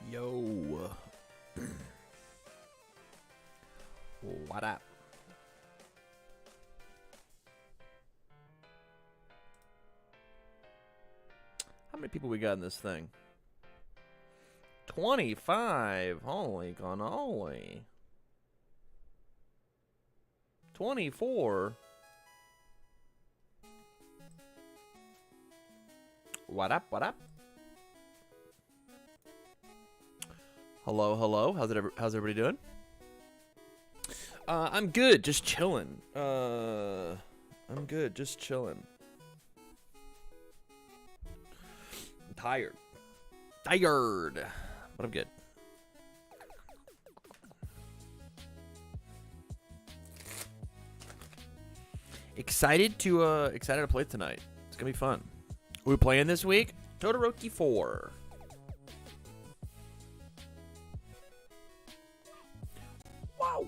Yo. What up? How many people we got in this thing? 25. Holy cannoli. 24. What up? What up? Hello, hello. How's everybody doing? I'm good, just chilling. I'm good, just chilling. I'm tired, but I'm good. Excited to play tonight. It's gonna be fun. Who we playing this week? Todoroki 4. Wow.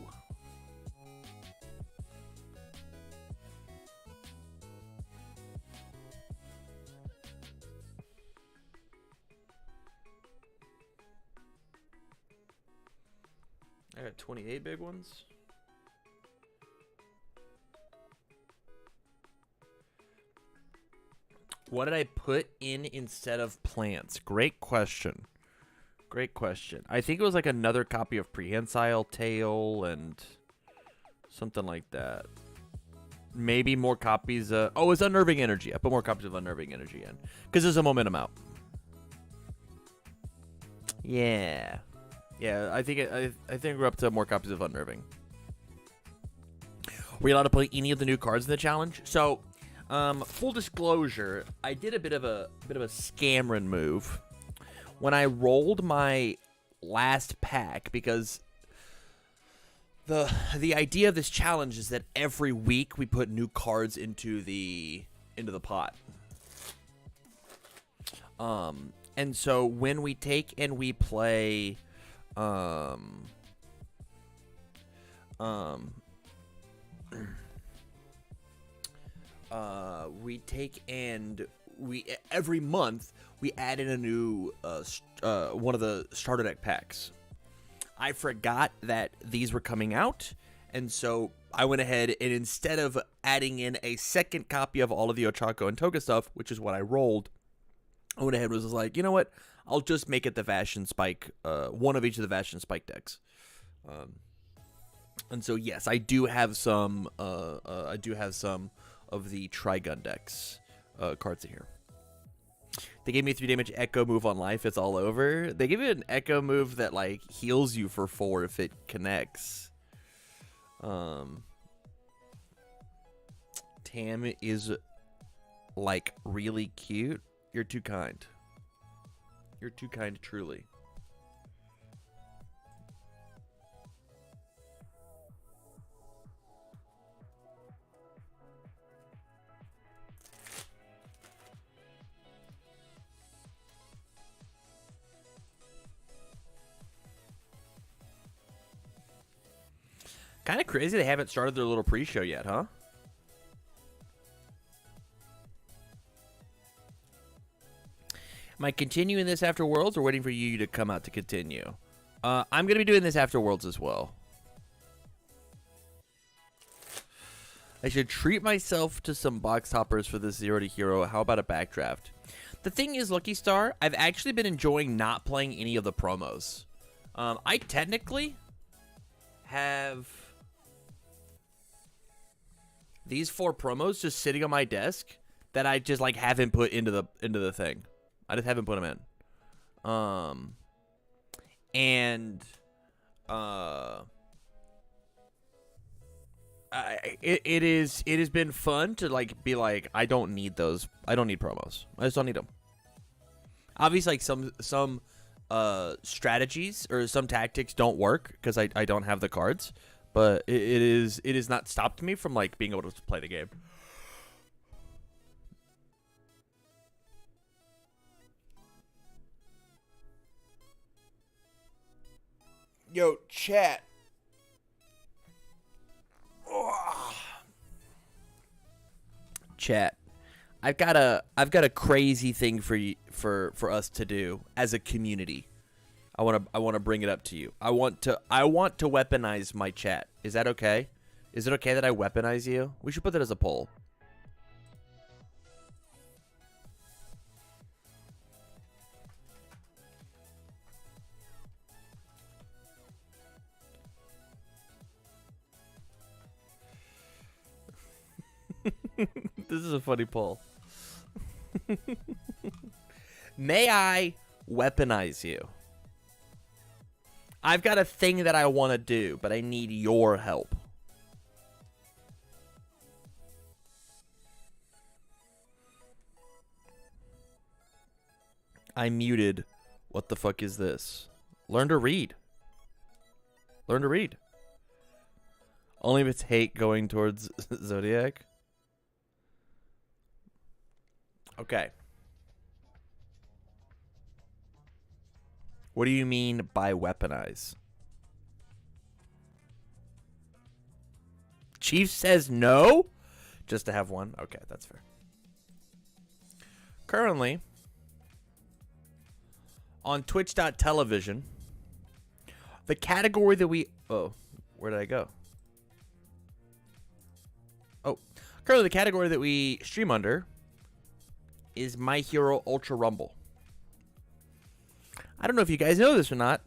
I got 28 big ones. What did I put in instead of plants? Great question. Great question. I think it was like another copy of Prehensile Tail and something like that. Maybe more copies. Oh, it's Unnerving Energy. I put more copies of Unnerving Energy in because there's a momentum out. Yeah. Yeah, I think we're up to more copies of Unnerving. Were you allowed to play any of the new cards in the challenge? So, full disclosure, I did a bit of a scammerin move when I rolled my last pack, because the idea of this challenge is that every week we put new cards into the pot. And so when we take and we play we take and we every month we add in a new one of the starter deck packs. I forgot that these were coming out, and so I went ahead and instead of adding in a second copy of all of the Ochako and Toga stuff, which is what I rolled, I went ahead and was like, you know what? I'll just make it the Vashon Spike, one of each of the Vashon Spike decks. And so yes, I do have some of the Trigun decks cards in here. They gave me a 3 damage Echo move on life. It's all over. They give you an Echo move that like heals you for 4 if it connects. Tam is like really cute. You're too kind. You're too kind, truly. Kind of crazy they haven't started their little pre-show yet, huh? Am I continuing this after Worlds or waiting for you to come out to continue? I'm going to be doing this after Worlds as well. I should treat myself to some box toppers for this 0 to Hero. How about a backdraft? The thing is, Lucky Star, I've actually been enjoying not playing any of the promos. I technically have these 4 promos just sitting on my desk that I just like haven't put into the thing. I just haven't put them in. It has been fun to like be like, I don't need those. I don't need promos. I just don't need them. Obviously, like some strategies or some tactics don't work because I don't have the cards, but it has not stopped me from like being able to play the game. Yo, chat. Chat. I've got a crazy thing for us to do as a community. I want to bring it up to you. I want to weaponize my chat. Is that okay? Is it okay that I weaponize you? We should put that as a poll. This is a funny poll. May I weaponize you? I've got a thing that I want to do, but I need your help. I muted. What the fuck is this? Learn to read. Learn to read. Only if it's hate going towards Zodiac. Okay. What do you mean by weaponize? Chief says no? Just to have one? Okay, that's fair. Currently, on Twitch.television, the category that we... Oh, where did I go? Oh, currently the category that we stream under is My Hero Ultra Rumble. I don't know if you guys know this or not,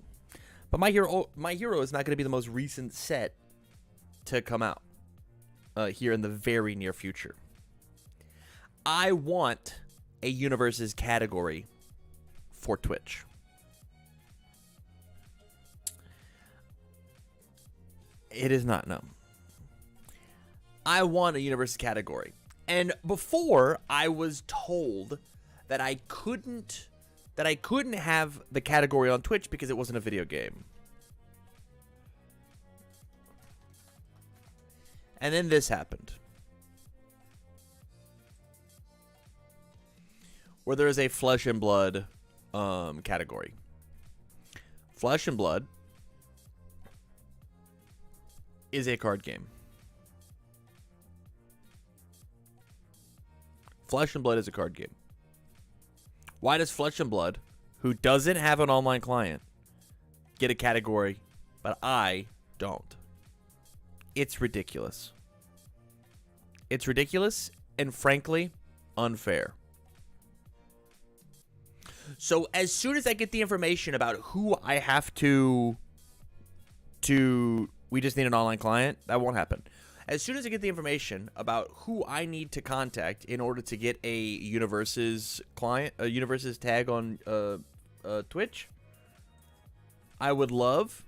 but My Hero is not going to be the most recent set to come out here in the very near future. I want a Universes category for Twitch. It is not, no. I want a Universes category. And before, I was told that I couldn't have the category on Twitch because it wasn't a video game. And then this happened. Where there is a Flesh and Blood category. Flesh and Blood is a card game. Flesh and Blood is a card game. Why does Flesh and Blood, who doesn't have an online client, get a category, but I don't? It's ridiculous. It's ridiculous and, frankly, unfair. So as soon as I get the information about who I have to we just need an online client, that won't happen. As soon as I get the information about who I need to contact in order to get a Universes client, a Universes tag on Twitch, I would love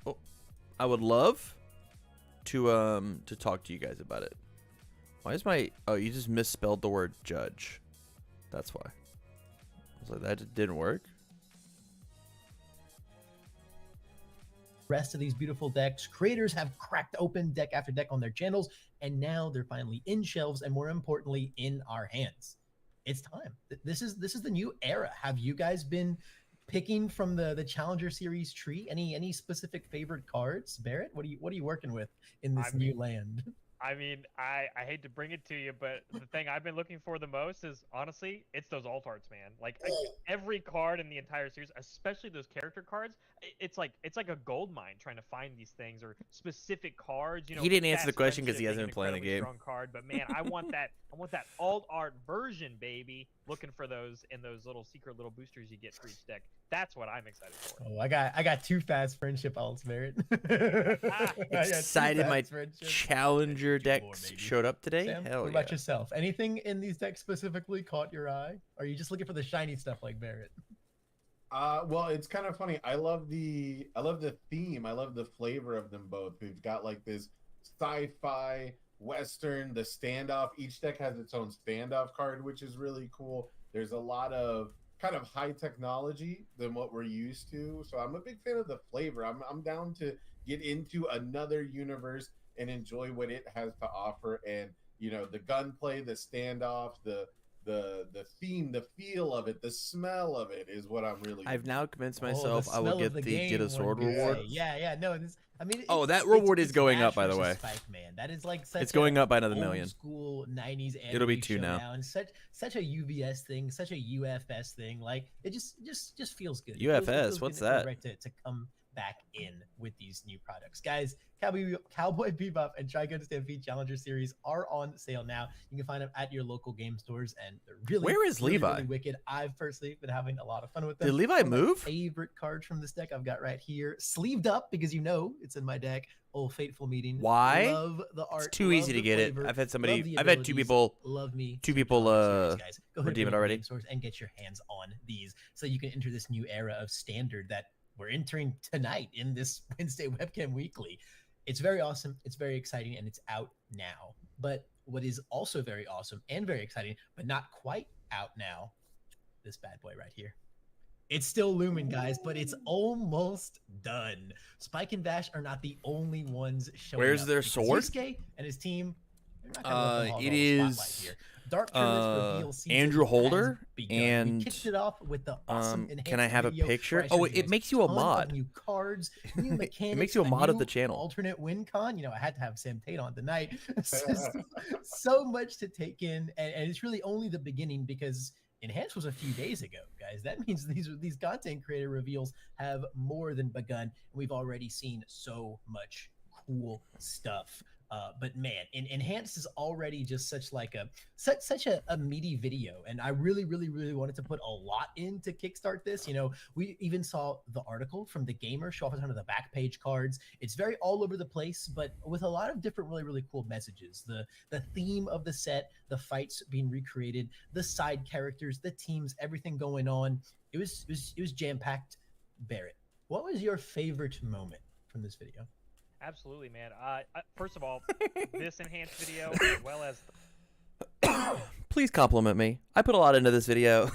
to talk to you guys about it. Why is my... Oh, you just misspelled the word judge. That's why. I was like, that didn't work. Rest of these beautiful decks. Creators have cracked open deck after deck on their channels, and now they're finally in shelves and, more importantly, in our hands. It's time. This is the new era. Have you guys been picking from the Challenger Series tree? Any specific favorite cards? Barrett, what are you working with in this new land? I mean, I hate to bring it to you, but the thing I've been looking for the most is, honestly, it's those alt arts, man. Like every card in the entire series, especially those character cards, it's like a gold mine trying to find these things or specific cards. You know, he didn't answer the question because he hasn't been playing the game. Strong card, but man, I want that alt art version, baby. Looking for those in those little secret little boosters you get for each deck. That's what I'm excited for. Oh, I got two fast friendship alts, Barrett. Excited my Challenger decks showed up today. Sam, Hell what about yourself? Anything in these decks specifically caught your eye? Or are you just looking for the shiny stuff like Barrett? Well, it's kind of funny. I love the theme. I love the flavor of them both. We've got like this sci-fi Western, the standoff. Each deck has its own standoff card, which is really cool. There's a lot of kind of high technology than what we're used to. So I'm a big fan of the flavor. I'm down to get into another universe and enjoy what it has to offer. And, you know, the gunplay, the standoff, the the theme, the feel of it, the smell of it is what I'm really. I've now convinced Oh, myself the I will smell get of the game, get a one sword could reward. say. Yeah. No, this, I mean, Oh, that it's- reward is it's going up, Ash by the versus way. Spike Man. That is like such It's going a up by another old million. school 90s anime It'll be 2 now. showdown. Such a UVS thing, such a UFS thing. Like it just feels good. It feels UFS, what's good and that? right to come back in with these new products, guys. Cowboy Bebop and Trigun Stampede Challenger Series are on sale now. You can find them at your local game stores, and they're really Where is really, Levi? really wicked. I've personally been having a lot of fun with them. Did Levi One of my move? favorite cards from this deck I've got right here, sleeved up because you know it's in my deck. Old Fateful Meeting. Why? Love the art. It's too love easy to the get it. flavor, I've had love somebody. the I've had two abilities, people. Love me. two some people, Challenger Series, guys. Go ahead redeem to it your already. game stores and get your hands on these, so you can enter this new era of standard that we're entering tonight in this Wednesday Webcam Weekly. It's very awesome. It's very exciting, and it's out now. But what is also very awesome and very exciting, but not quite out now, this bad boy right here. It's still looming, guys, but it's almost done. Spike and Vash are not the only ones showing Where's up, their because sword? Yusuke and his team, they're not gonna let them hog It all the spotlight is, here. Dark Tournaments reveal season Andrew has Holder, begun. and, we kicked it off with the awesome can I have a video where picture? I Oh, showed you it guys makes you a ton of mod. new cards, new It mechanics. makes you a mod of new the channel. Alternate win con. You know, I had to have Sam Tate on tonight. So much to take in, and it's really only the beginning because Enhanced was a few days ago, guys. That means these content creator reveals have more than begun. We've already seen so much cool stuff. But man, Enhanced is already just such a meaty video, and I really wanted to put a lot in to kickstart this. You know, we even saw the article from the Gamer show off a ton of the back page cards. It's very all over the place, but with a lot of different really cool messages. The theme of the set, the fights being recreated, the side characters, the teams, everything going on. It was jam packed. Barrett, what was your favorite moment from this video? Absolutely, man. First of all, this enhanced video, as well as Please compliment me. I put a lot into this video.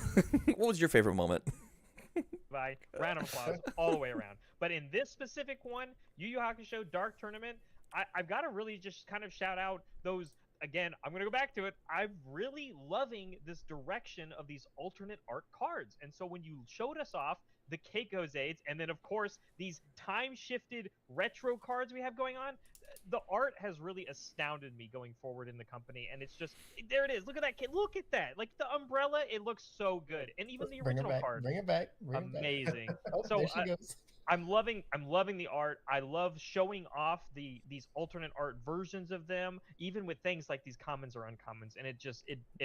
What was your favorite moment? by round of applause all the way around. But in this specific one, Yu Yu Hakusho Dark Tournament, I've got to really just kind of shout out those. Again, I'm going to go back to it. I'm really loving this direction of these alternate art cards. And so when you showed us off the Keiko's aids, and then of course these time-shifted retro cards we have going on, the art has really astounded me going forward in the company. And it's just, there it is. Look at that kid. Look at that. Like the umbrella, it looks so good. And even the original card, Bring it back. amazing. Oh, So, there she goes. I'm loving the art. I love showing off these alternate art versions of them, even with things like these commons or uncommons, and it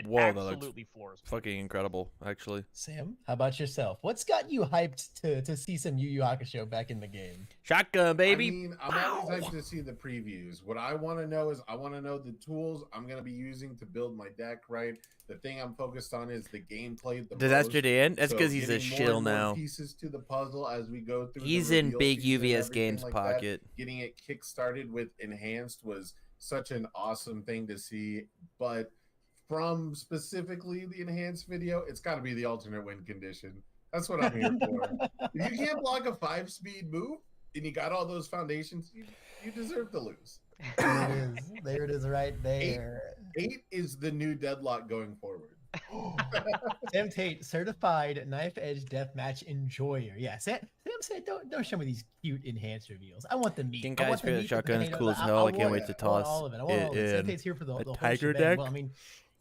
Whoa, that looks absolutely floors. Fucking incredible, actually. Sam, how about yourself? What's got you hyped to see some Yu Yu Hakusho back in the game? Shotgun, baby. I mean, I'm always hyped to see the previews. What I want to know is I want to know the tools I'm going to be using to build my deck, right? The thing I'm focused on is the gameplay. The Disaster most. Dan? That's So because he's a getting more shill and more now. Pieces to the puzzle as we go through. He's the in reveal big season and UVS everything Games like pocket. That. Getting it kick-started with Enhanced was such an awesome thing to see. But from specifically the Enhanced video, it's got to be the alternate win condition. That's what I'm here for. If you can't block a 5-speed move and you got all those foundations, you deserve to lose. There it is. There it is right there. 8 is the new deadlock going forward. Sam Tate, certified knife edge deathmatch enjoyer. Yeah, Sam said, don't show me these cute enhanced reveals. I want the meat. King I Kai's want the favorite meat, the shotgun is potato, cool as hell. I can't want wait to it. I want toss all of it. I want all of it. Sam in Tate's here for the a whole tiger shebang. deck? Well, I mean,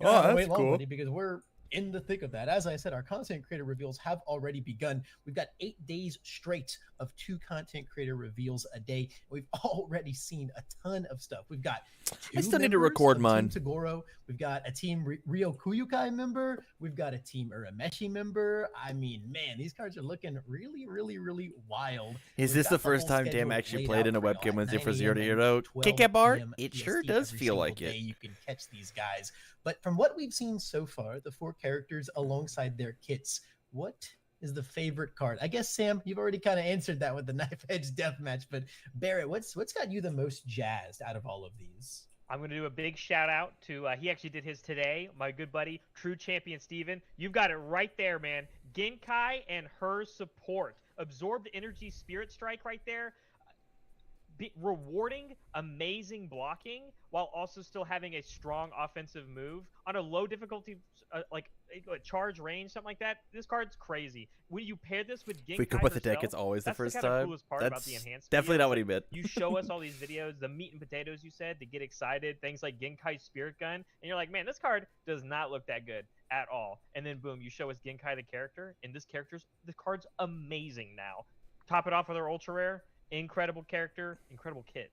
Oh, you don't have to that's wait long, cool. buddy, because we're in the thick of that. As I said, our content creator reveals have already begun. We've got 8 days straight of 2 content creator reveals a day. We've already seen a ton of stuff. We've got I still need to members record of mine. Team Tagoro. We've got a team Ryo Kuyukai member. We've got a team Urameshi member. I mean, man, these cards are looking really wild. Is We've this got the the first whole time schedule Dan actually laid played out in a for y'all webcam at Wednesday 9 for 0 to a.m. 0? and Kick it, Bart? 12 It p.m. sure PST does every feel single like day it. You can catch these guys. But from what we've seen so far, the 4 characters alongside their kits, what is the favorite card? I guess, Sam, you've already kind of answered that with the knife edge deathmatch. But Barrett, what's got you the most jazzed out of all of these? I'm going to do a big shout out to, he actually did his today, my good buddy, True Champion Steven. You've got it right there, man. Genkai and her support. Absorb the energy spirit strike right there. rewarding amazing blocking while also still having a strong offensive move on a low difficulty like a charge range, something like that. This card's crazy. When you pair this with Genkai If we come with the deck, herself, it's always the that's first kind of time. coolest part about the That's enhanced definitely videos. not what Like, he meant. you show us all these videos, the meat and potatoes you said, to get excited, things like Genkai Spirit Gun, and you're like, man, this card does not look that good at all. And then boom, you show us Genkai the character, and the card's amazing now. Top it off with our ultra rare, incredible character, incredible kit.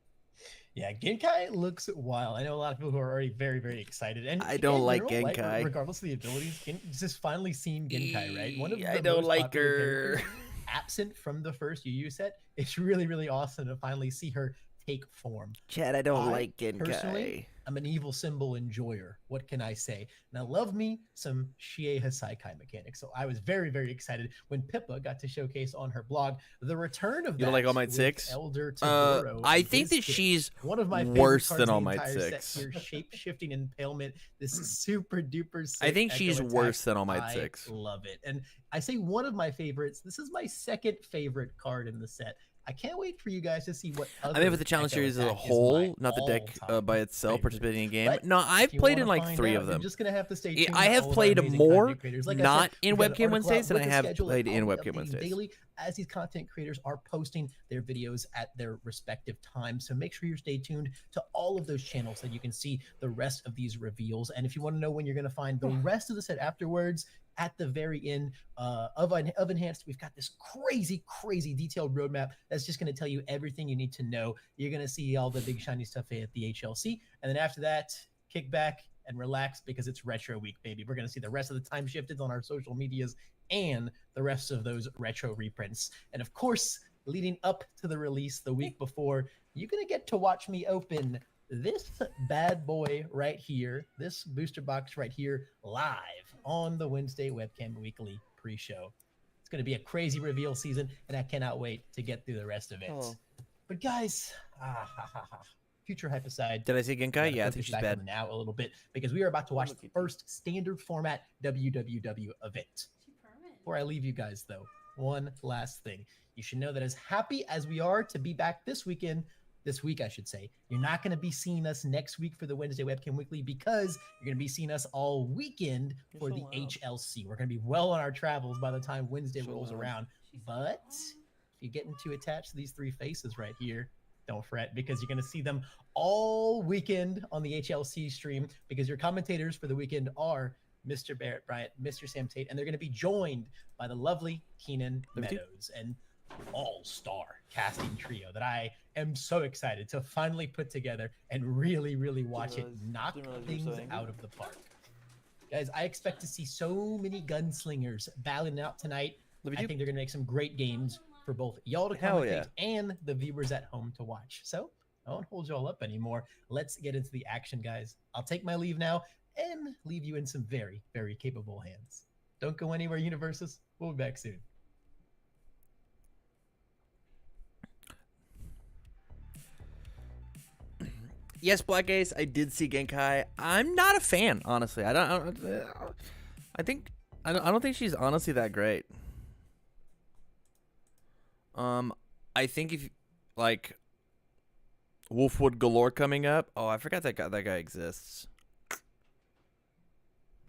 Yeah, Genkai looks wild. I know a lot of people who are already very, very excited. And I don't in like general, Genkai. regardless of the abilities, just finally seen Genkai, right? One of the I don't most like popular her. characters, absent from the first UU set. It's really, really awesome to finally see her take form. Chad, I don't I like Genkai. personally, I'm an evil symbol enjoyer. What can I say? And I love me some Shie Hasaikai mechanics. So I was very, very excited when Pippa got to showcase on her blog the return of You don't like that All Might with 6? Elder Toguro I and think his that kit. she's One of my favorite worse cards than in the All Might entire 6. set here, shape-shifting impalement. This is super duper sick. I think echo she's attack. worse than All Might I 6. love it. And I say one of my favorites. This is my second favorite card in the set. I can't wait for you guys to see what other I mean, for the challenge Echo series as a Attack is whole, my not the deck all-time by itself, favorite. participating in a game. But No, I've if you played in wanna like find 3 out, of you're them. just gonna have to stay Yeah, tuned I to have all of our played amazing more content creators. Like I not said, in we've got an Webcam article Wednesdays out than with I the have schedule, played and in I'll be Webcam updating Wednesdays. daily as these content creators are posting their videos at their respective times. So make sure you're stay tuned to all of those channels so you can see the rest of these reveals. And if you want to know when you're going to find the rest of the set afterwards, at the very end of Enhanced, we've got this crazy detailed roadmap that's just going to tell you everything you need to know. You're going to see all the big shiny stuff at the HLC. And then after that, kick back and relax because it's Retro Week, baby. We're going to see the rest of the time shifted on our social medias and the rest of those retro reprints. And of course, leading up to the release the week before, you're going to get to watch me open this bad boy right here, this booster box right here, live on the Wednesday Webcam Weekly pre-show. It's going to be a crazy reveal season, and I cannot wait to get through the rest of it. Oh. But guys, future hype aside, Did I say Genkai? Yeah, I focus think she's back on bad. the now a little bit because we are about to watch look the at you. first standard format WWW event. Before I leave you guys, though, one last thing. You should know that as happy as we are to be back this week, I should say, you're not going to be seeing us next week for the Wednesday Webcam Weekly because you're going to be seeing us all weekend You're for so the loud. HLC. We're going to be well on our travels by the time Wednesday So rolls loud. around. But if you're getting too attached to these three faces right here, don't fret because you're going to see them all weekend on the HLC stream because your commentators for the weekend are Mr. Barrett Bryant, Mr. Sam Tate, and they're going to be joined by the lovely Keenan Love you. Meadows, an all-star casting trio that I am so excited to finally put together and really watch it knock didn't realize you were things so angry. out of the park. Guys, I expect to see so many gunslingers battling it out tonight. Love you I too. think they're going to make some great games for both y'all to Hell commentate and the viewers at home to watch. So I won't hold y'all up anymore. Let's get into the action, guys. I'll take my leave now and leave you in some very capable hands. Don't go anywhere, Universes. We'll be back soon. Yes, Black Ace, I did see Genkai. I'm not a fan, honestly. I don't think she's honestly that great. I think if like Wolfwood Galore coming up. Oh, I forgot that guy exists.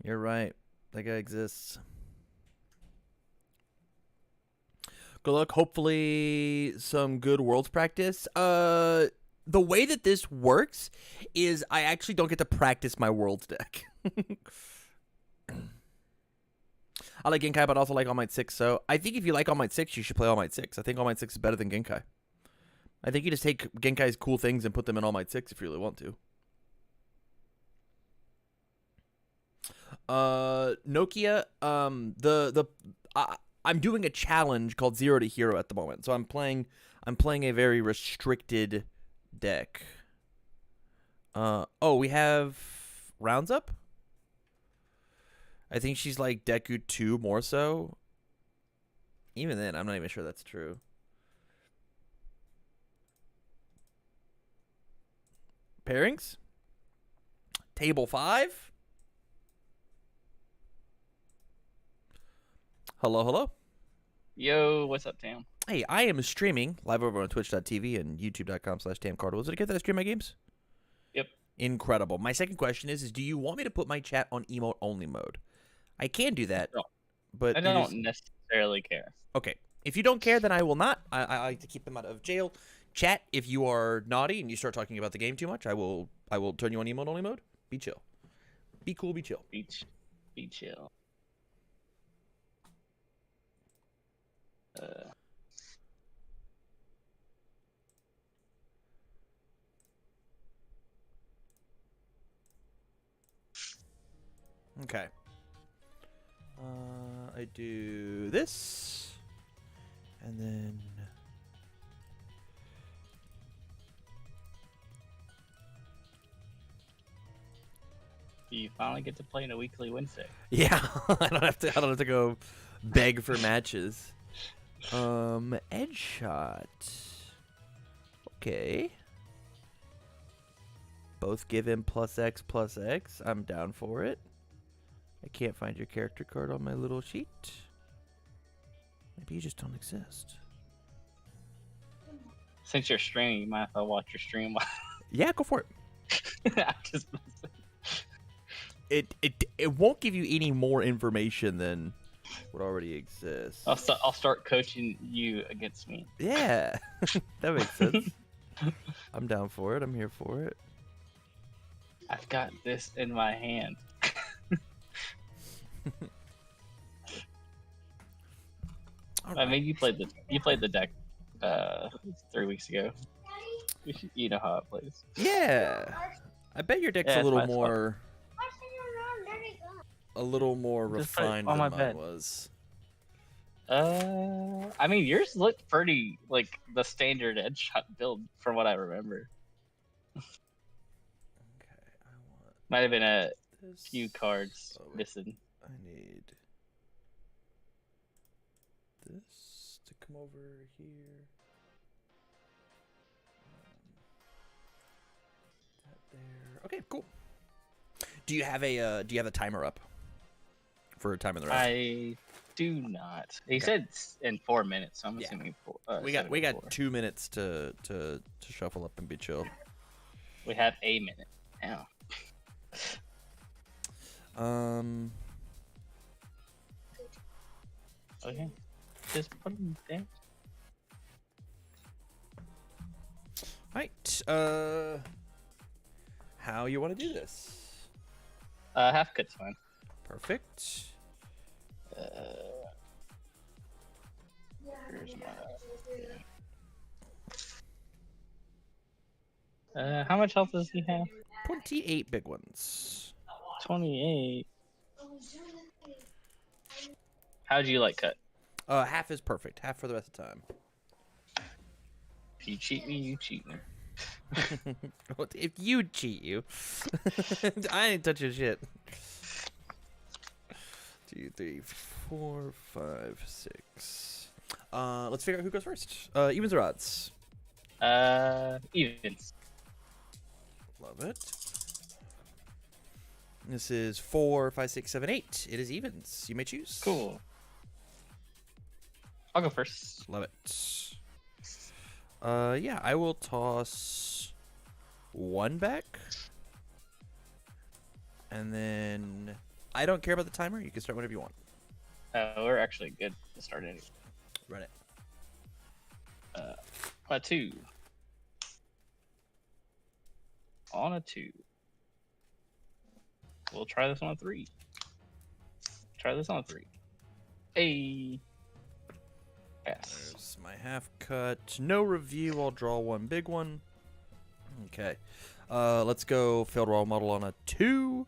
You're right. That guy exists. Good luck. Hopefully some good Worlds practice. The way that this works is I actually don't get to practice my Worlds deck. I like Genkai, but I also like All Might 6. So I think if you like All Might 6, you should play All Might 6. I think All Might 6 is better than Genkai. I think you just take Genkai's cool things and put them in All Might 6 if you really want to. Nokia, I'm doing a challenge called Zero to Hero at the moment. So I'm playing a very restricted deck. Oh, we have rounds up? I think she's like Deku 2 more so. Even then, I'm not even sure that's true. Pairings? Table 5? Hello, hello. Yo, what's up, Tam? Hey, I am streaming live over on twitch.tv and youtube.com/TamCardinals. Did I get that stream my games? Yep. Incredible. My second question is do you want me to put my chat on emote only mode? I can do that, No. but I it don't is- necessarily care. okay. If you don't care, then I will not. I like to keep them out of jail. Chat, if you are naughty and you start talking about the game too much, I will turn you on emote only mode. Be chill. Be cool, be chill. Be chill. Okay. I do this, and then You finally get to play in a weekly Wednesday. yeah, I don't have to go beg for matches. Edge shot. Okay. Both give him +X. I'm down for it. I can't find your character card on my little sheet. Maybe you just don't exist. Since you're streaming, you mind if I watch your stream? Yeah, go for it. I'm just It won't give you any more information than what already exists. I'll start coaching you against me. Yeah, that makes sense. I'm down for it. I'm here for it. I've got this in my hand. All I mean, you played the deck 3 weeks ago. You know how it plays. Yeah, I bet your deck's Yeah, a it's little fine, it's fine. more, Just put it refined on than my mine bed. was. I mean, yours looked pretty like the standard edge shot build from what I remember. Okay, I want Might have been a this. few cards Oh, wait. missing. I need this to come over here. That there. Okay, cool. Do you have a timer up for a time in the round? I do not. He said in 4 minutes, so I'm Yeah. assuming four. we got 2 minutes to shuffle up and be chill. We have a minute now. Okay, just put them there. Right. How you want to do this? Half cut's fine. Perfect. Here's my. How much health does he have? 28 big ones. 28. How'd you like cut? Half is perfect. Half for the rest of the time. If you cheat me, you cheat me. If you cheat you, I ain't touch your shit. 2, 3, 4, 5, 6. Let's figure out who goes first. Evens or odds? Evens. Love it. This is 4, 5, 6, 7, 8. It is evens. You may choose. Cool. I'll go first. Love it. Yeah, I will toss 1 back. And then I don't care about the timer. You can start whenever you want. We're actually good to start anyway. Run it. A 2. On a 2. We'll try this on a 3. Try this on a 3. Hey. Pass. There's my half cut. No review. I'll draw 1 big one. Okay. Let's go failed role model on a 2.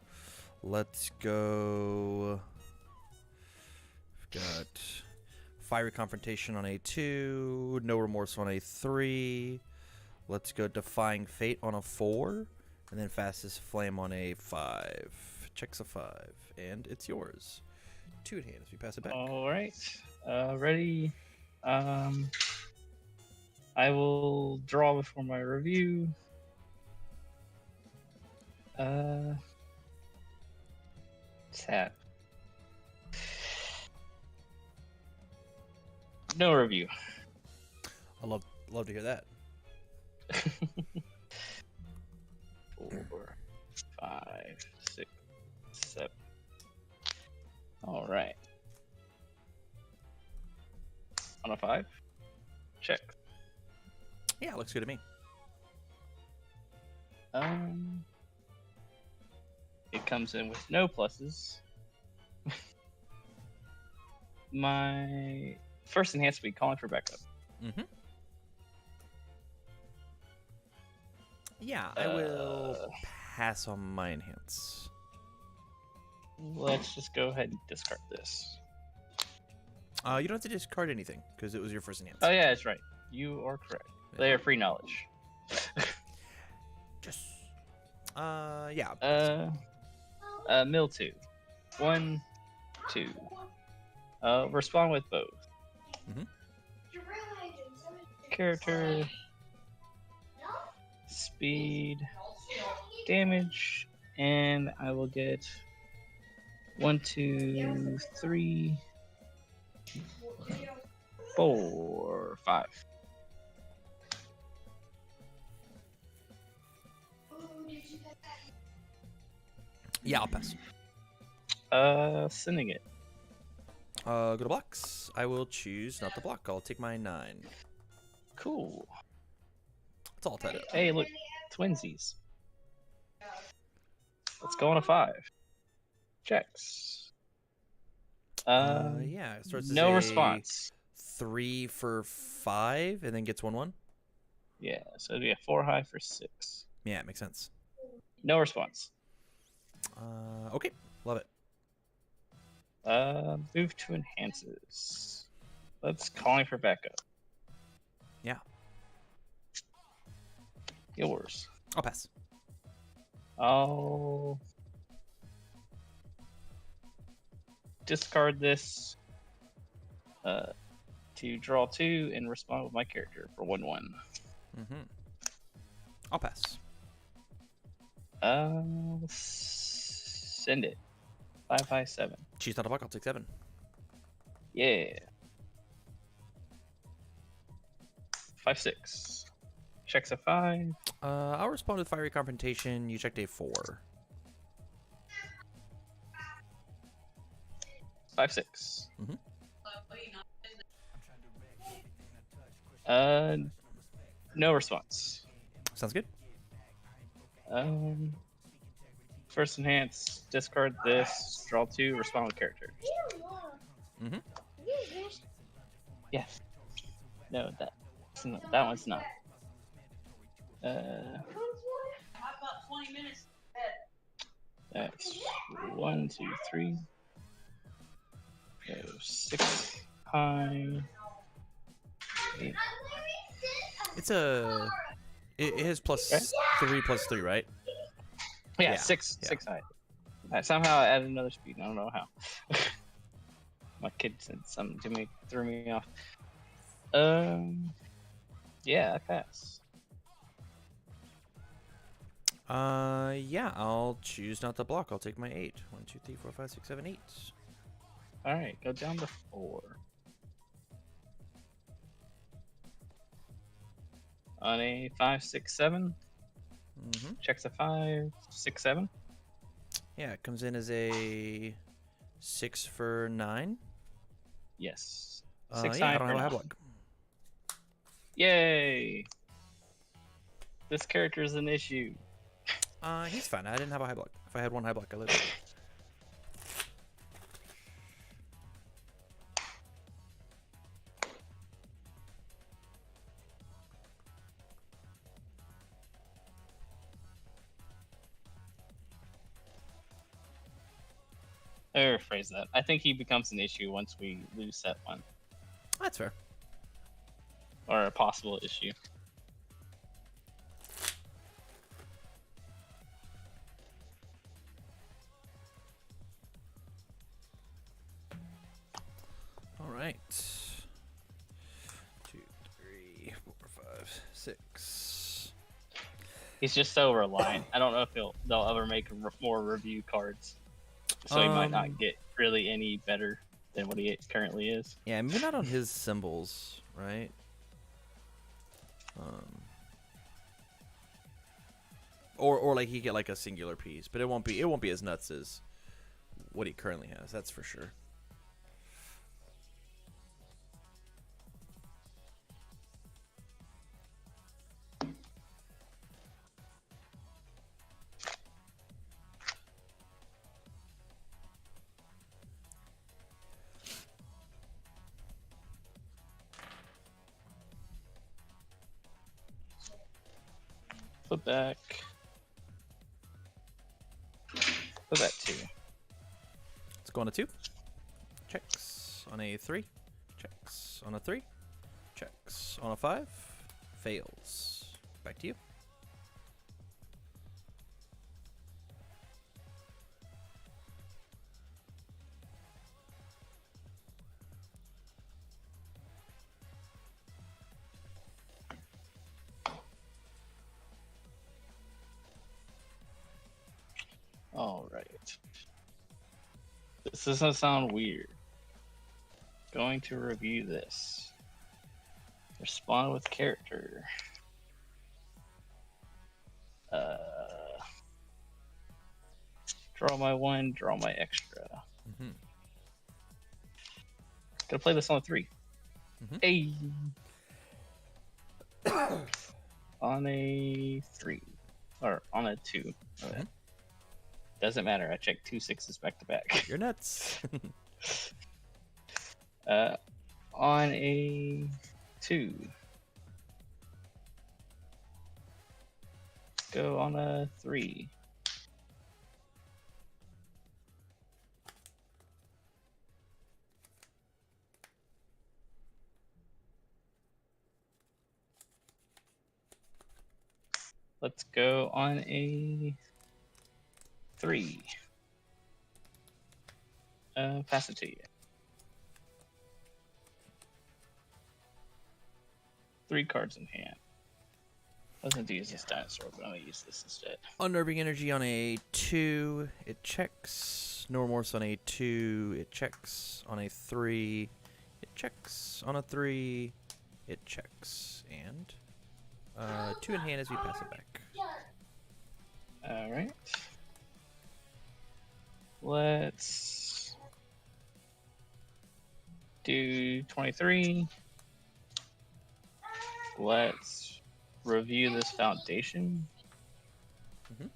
Let's go. We've got fiery confrontation on a 2. No remorse on a 3. Let's go defying fate on a 4. And then fastest flame on a 5. Checks a 5. And it's yours. 2 in hand as we pass it back. All right. Ready. I will draw before my review. Sad. No review. I love to hear that. 4, 5, 6, 7. All right. On a 5. Check. Yeah, looks good to me. It comes in with no pluses. My first enhanced will be calling for backup. Mm-hmm. Yeah, I will pass on my enhance. Let's just go ahead and discard this. You don't have to discard anything because it was your first enhance. Oh yeah, that's right. You are correct. They are free knowledge. Just. Yeah. Mill 2. 1, 2. Respond with both. Mhm. Character. Speed. Damage. And I will get 1, 2, 3, 4, 5. Yeah, I'll pass. Sending it. Go to blocks. I will choose not to block. I'll take my 9. Cool. It's all tied up. Hey, look, twinsies. Let's go on a 5. Checks. Yeah, it starts as No a response. 3 for 5, and then gets 1/1. Yeah, so it'd be a 4 high for 6. Yeah, it makes sense. No response. Okay, love it. Move to enhances. Let's calling for backup. Yeah, Yours. I'll pass. I'll discard this to draw 2 and respond with my character for 1/1. Mm-hmm. I'll pass. Send it. 5 high 7. Choose not to block. I'll take 7. Yeah. 5 6. Checks a 5. I'll respond with fiery confrontation. You checked a 4. 5 6. Mhm. No response. Sounds good. First enhance, discard this, draw 2, respond with character. Mm-hmm. Yeah. No, that one's not. That's 1, 2, 3. Go 6 high. 8. It's a. It has plus Okay. 3 plus 3, right? Yeah, Yeah, 6 yeah. 6 high. Somehow I added another speed. I don't know how. My kid said something to me, threw me off. Yeah, I pass. Yeah, I'll choose not to block. I'll take my 8. 1, 2, 3, 4, 5, 6, 7, 8. All right, go down to 4. On a 5 6 7, Mm-hmm. checks a 5 6 7. Yeah, it comes in as a 6 for 9. Yes. 6 Yeah, high I don't for have a high 9. block. Yay! This character is an issue. He's fine. I didn't have a high block. If I had 1 high block, I lived. Or rephrase that. I think he becomes an issue once we lose set 1. That's fair. Or a possible issue. All right. 2, 3, 4, 5, 6. He's just so reliant. I don't know if they'll ever make more review cards. So he might not get really any better than what he currently is. Yeah, maybe not on his symbols, right? Or like he get like a singular piece, but it won't be as nuts as what he currently has. That's for sure. Flip back. Flip back 2. Let's go on a 2. Checks on a 3. Checks on a 3. Checks on a 5. Fails. Back to you. All right. This doesn't sound weird. Going to review this. Respond with character. Draw my 1, draw my extra. Mm-hmm. Gonna play this on a 3. Mhm. Hey. On a 3. Or on a 2. Mhm. Doesn't matter. I checked 2 6s back to back. You're nuts. On a 2. Go on a 3. Let's go on a 3. Pass it to you. 3 cards in hand. I was going to use this dinosaur, but I'm going to use this instead. Unnerving Energy on a 2. It checks. Neuromorphs on a 2. It checks. On a 3. It checks. On a 3. It checks. And 2 in hand as we pass it back. Alright. Let's do 23. Let's review this foundation. Mhm.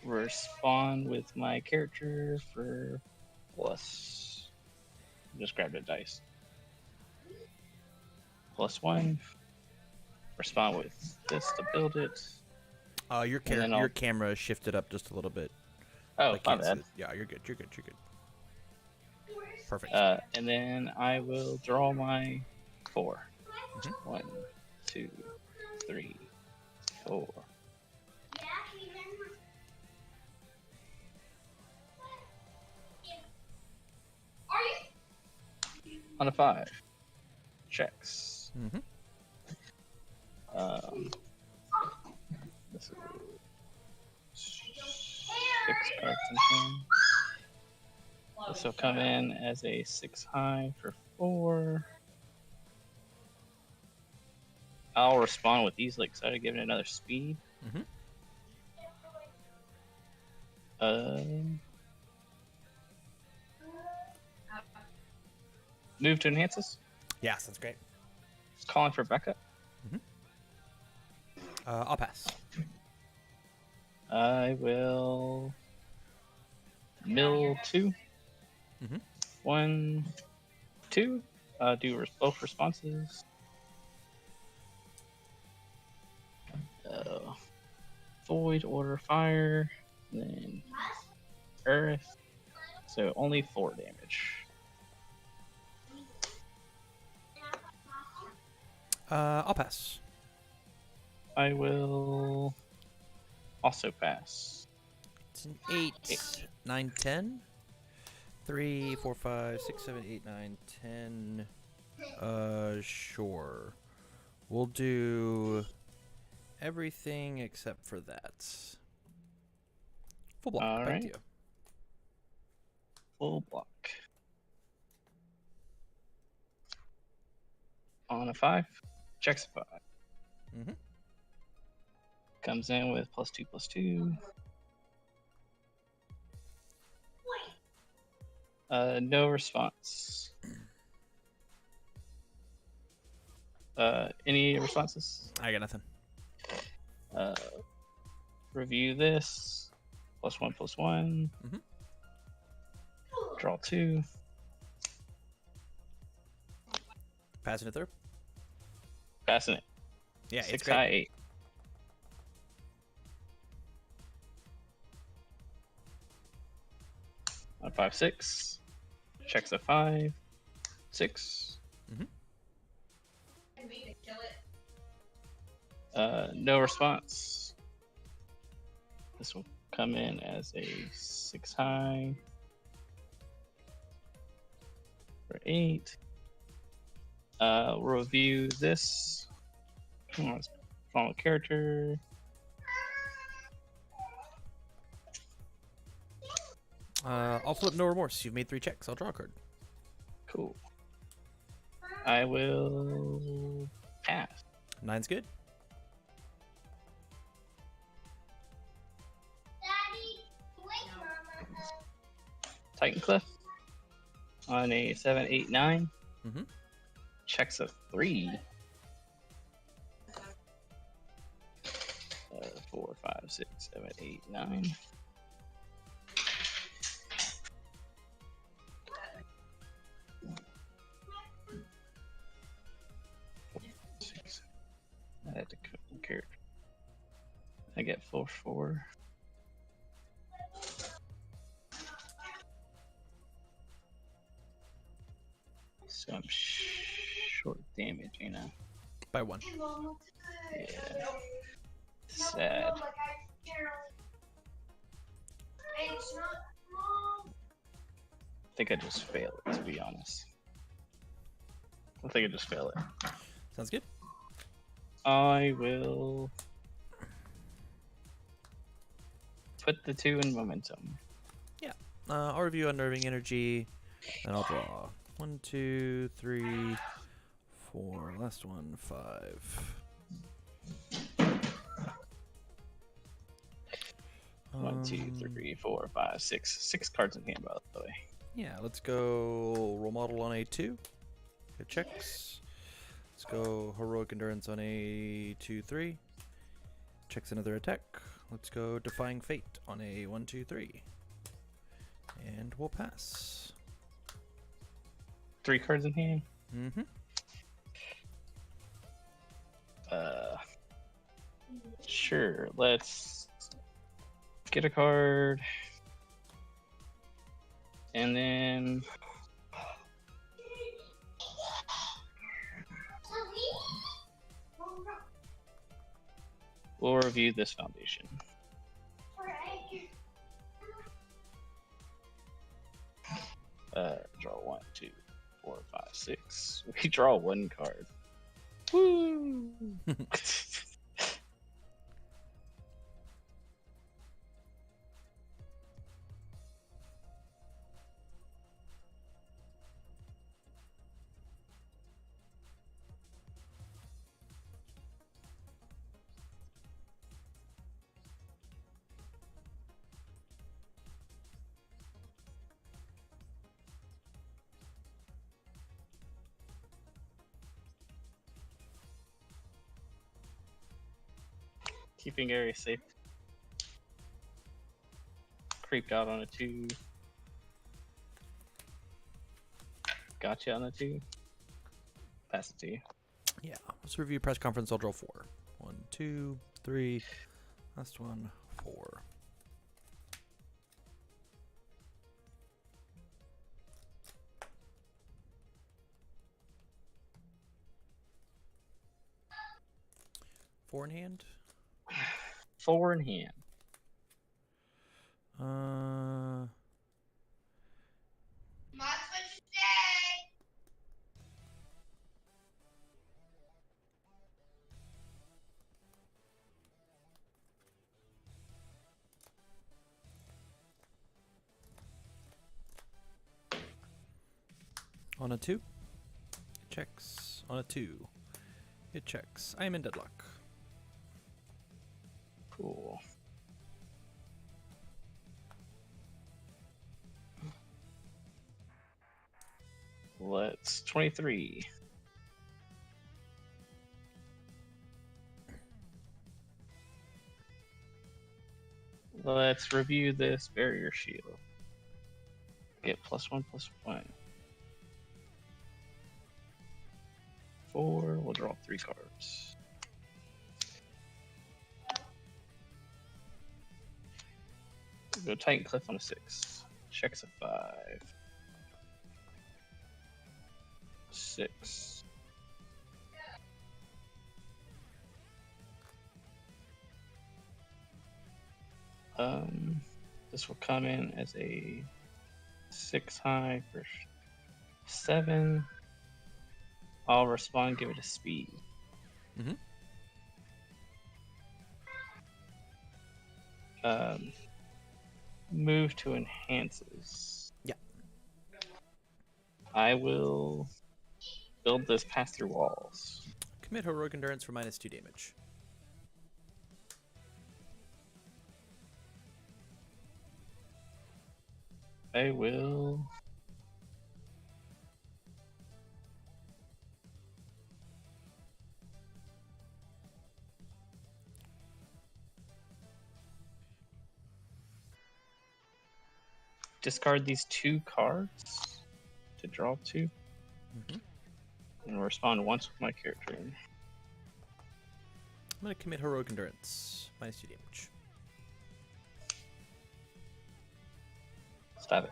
Respond with my character for plus. Just grabbed a dice. +1. Respond with this to build it. Your And then I'll- your camera shifted up just a little bit. Oh, I my can't see bad. it. Yeah, you're good. You're good. You're good. Perfect. And then I will draw my 4. Mhm. 1, 2, 3, 4. On a 5. Checks. Mm-hmm. This is 6 cards in hand. This will come in as a 6 high for 4. I'll respond with easily excited, giving it another speed. Mhm. Move to enhances. Yeah, sounds great. Calling for backup. I'll pass. I will mill 2. Mhm. 1, 2. Do both responses. Void, order, fire, then earth. So only 4 damage. I'll pass. I will also pass. It's an 8, 9, 10. 3, 4, 5, 6, 7, 8, 9, 10. Sure. We'll do everything except for that. Full block. All Back right. to you. Full block. On a 5. Checks a 5. Mhm. Comes in with +2/+2. No response. Any responses? I got nothing. Uh, review this. +1/+1. Mhm. Draw 2. Passing it through. Passing it. Yeah, it's 6 great. high 8. On 5/6. Checks a 5. 6. No response. This will come in as a 6 high for 8. We'll review this. Let's follow character. I'll flip no remorse. You've made 3 checks. I'll draw a card. Cool. I will pass. 9's good. Titan Cliff on a 7, 8, 9. Mhm. Checks a 3. 4, 5, 6, 7, 8, 9. I had to character. I get 4, 4. So I'm short damage, you know. By 1. Yeah. Sad. I think I just fail it, to be honest. I think I just fail it. Sounds good. I will put the 2 in momentum. I'll review Unnerving Energy, and I'll draw 1, 2, 3, 4. Last one, 5. 1, 2, 3, 4, 5, 6. 6 cards in hand, by the way. Yeah, let's go Role Model on A2. Good checks. Let's go Heroic Endurance on A2, 3. Checks another attack. Let's go Defying Fate on a 1, 2, 3. And we'll pass. 3 cards in hand. Mm-hmm. Sure. Let's get a card, and then we'll review this foundation. Draw 1, 2, 4, 5, 6. We draw 1 card. Woo! Keeping area safe. Creeped out on a 2. Gotcha on a 2. Pass it to you. Yeah, let's review press conference. I'll draw 4. 1, 2, 3. Last one, 4. Four in hand. 4 in hand. On a 2. It checks. On a 2. It checks. I am in deadlock. Cool. Let's 23. Let's review this barrier shield. Get +1/+1. 4. We'll draw 3 cards. We'll go Titan Cliff on a 6. Checks a 5. 6. This will come in as a 6 high for 7. I'll respond, give it a speed. Mhm. Move to enhances. Yeah. I will build this pass through walls. Commit heroic endurance for -2 damage. I will. Discard these 2 cards to draw 2. Mhm. And respond once with my character. I'm gonna commit heroic endurance. -2 damage. Stop it.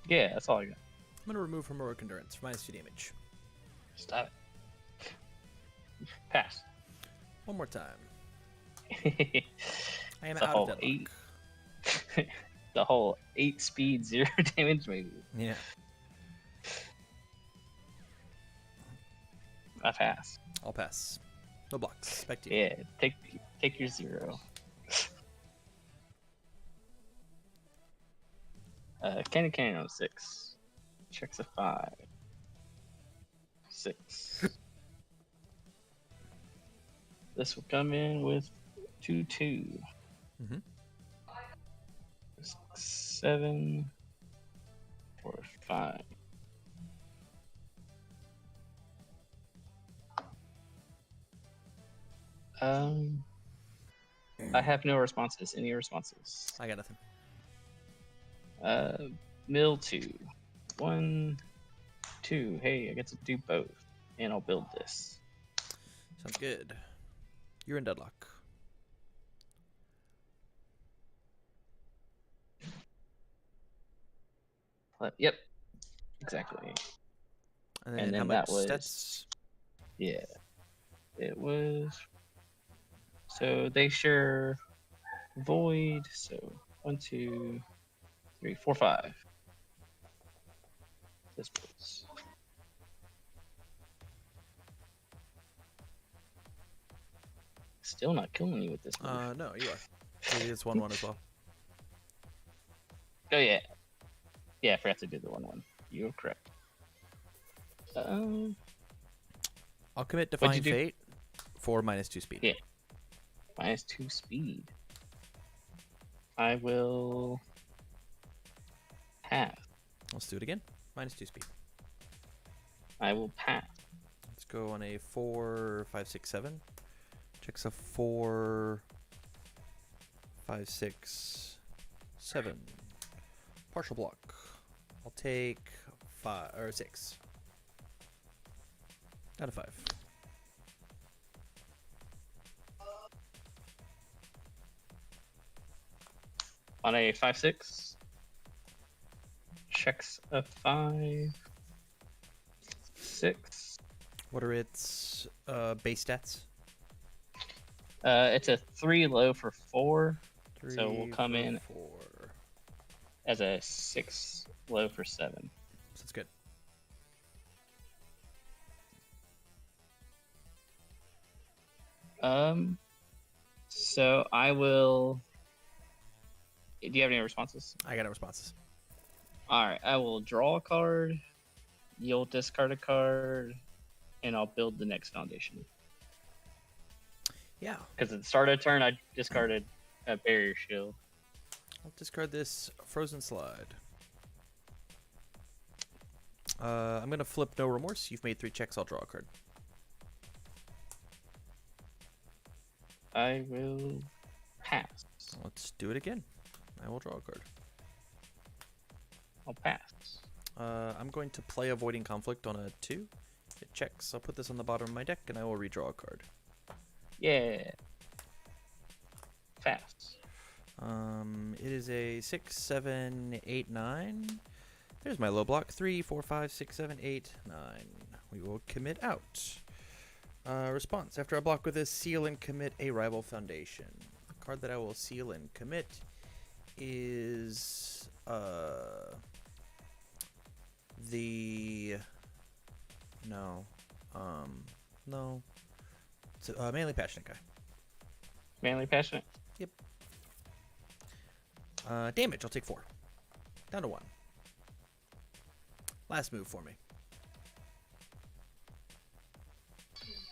Yeah, that's all I got. I'm gonna remove from heroic endurance for -2 damage. Stop it. Pass. One more time. It's I am a out whole of deadlock. 8. The whole 8 speed, 0 damage, maybe. Yeah. I pass. I'll pass. No blocks. Back to you. Yeah, take your 0. Candy Canyon on 6. Checks a 5. 6. This will come in with 2/2. Mhm. 6, 7, 4, 5. I have no responses. Any responses? I got nothing. Mill 2. 1, 2. Hey, I get to do both. And I'll build this. Sounds good. You're in deadlock. Yep. Exactly. And And then how then much that was- stats? Yeah. It was. So they share void. So 1, 2, 3, 4, 5. This was. Still not killing you with this move. No, you are. It's 1/1 as well. Oh yeah. Yeah, I forgot to do the 1/1. You're correct. I'll commit What'd Define you do? Fate for -2 speed. Yeah. -2 speed. I will pass. Let's do it again. -2 speed. I will pass. Let's go on a 4, 5, 6, 7. Checks a 4, 5, 6, 7. Partial block. I'll take 5 or 6 out of 5. On a 5/6. Checks a 5, 6. What are its base stats? It's a 3 low for 4 3, So we'll come for in- 4. as a 6 low for 7. Sounds good. So I will you have any responses? I got no responses. All right, I will draw a card. You'll discard a card, and I'll build the next foundation. Yeah. Because at the start of the turn, I discarded a barrier shield. I'll discard this Frozen Slide. I'm going to flip No Remorse. You've made 3 checks. I'll draw a card. I will pass. Let's do it again. I will draw a card. I'll pass. I'm going to play Avoiding Conflict on a 2. It checks. I'll put this on the bottom of my deck, and I will redraw a card. Yeah. Pass. It is a 6, 7, 8, 9. There's my low block. 3, 4, 5, 6, 7, 8, 9. We will commit out. Response. After I block with this, seal and commit a rival foundation. The card that I will seal and commit is no. It's Manly Passionate guy. Manly Passionate. Damage. I'll take 4. Down to 1. Last move for me.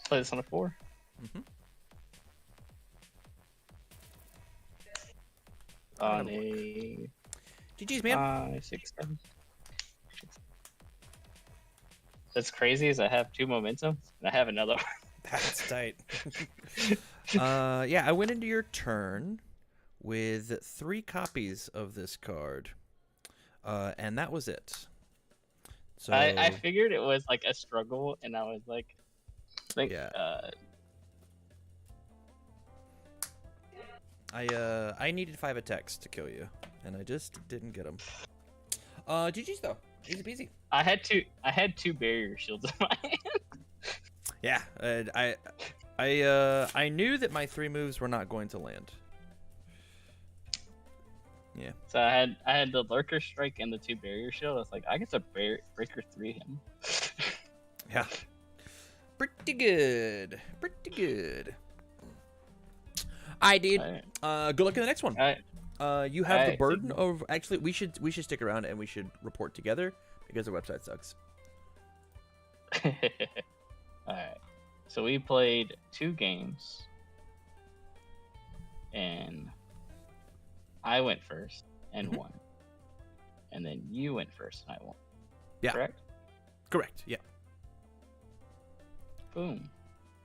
Play this on a 4. Mm-hmm. On a GG's, man. 5, 6, 7. That's crazy. Is I have 2 momentum and I have another one. That's tight. Yeah, I went into your turn with 3 copies of this card, and that was it. So I figured it was like a struggle, and I was like, Yeah. I needed 5 attacks to kill you, and I just didn't get them. GG's though, easy peasy. I had 2 barrier shields in my hand. Yeah, I knew that my 3 moves were not going to land. Yeah. So I had the lurker strike and the 2 barrier shield. I was like, I get to breaker 3 him. Yeah. Pretty good. Pretty good. I did. Good luck in the next one. You have the burden of actually. We should stick around and we should report together because the website sucks. Alright. So we played 2 games. And I went first and won. And then you went first and I won. Yeah. Correct? Correct. Yeah. Boom.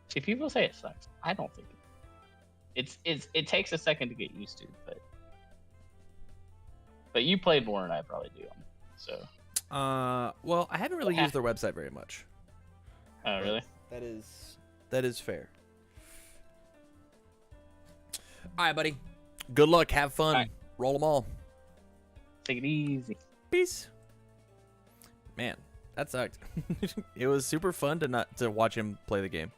See, people say it sucks. I don't think it takes a second to get used to, but you play more than I probably do. So. Well, I haven't really used their website very much. Oh, really? That is fair. All right, buddy. Good luck. Have fun. All right. Roll them all. Take it easy. Peace. Man, that sucked. It was super fun to watch him play the game.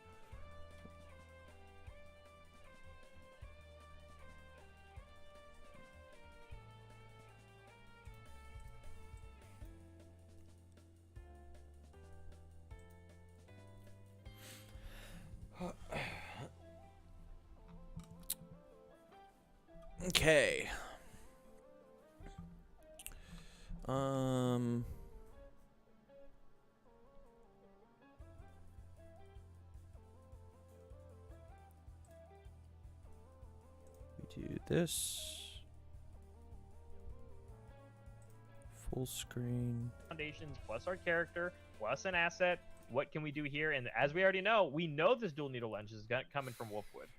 Okay. We do this. Full screen. Foundations plus our character plus an asset. What can we do here? And as we already know, we know this dual needle lunge is coming from Wolfwood.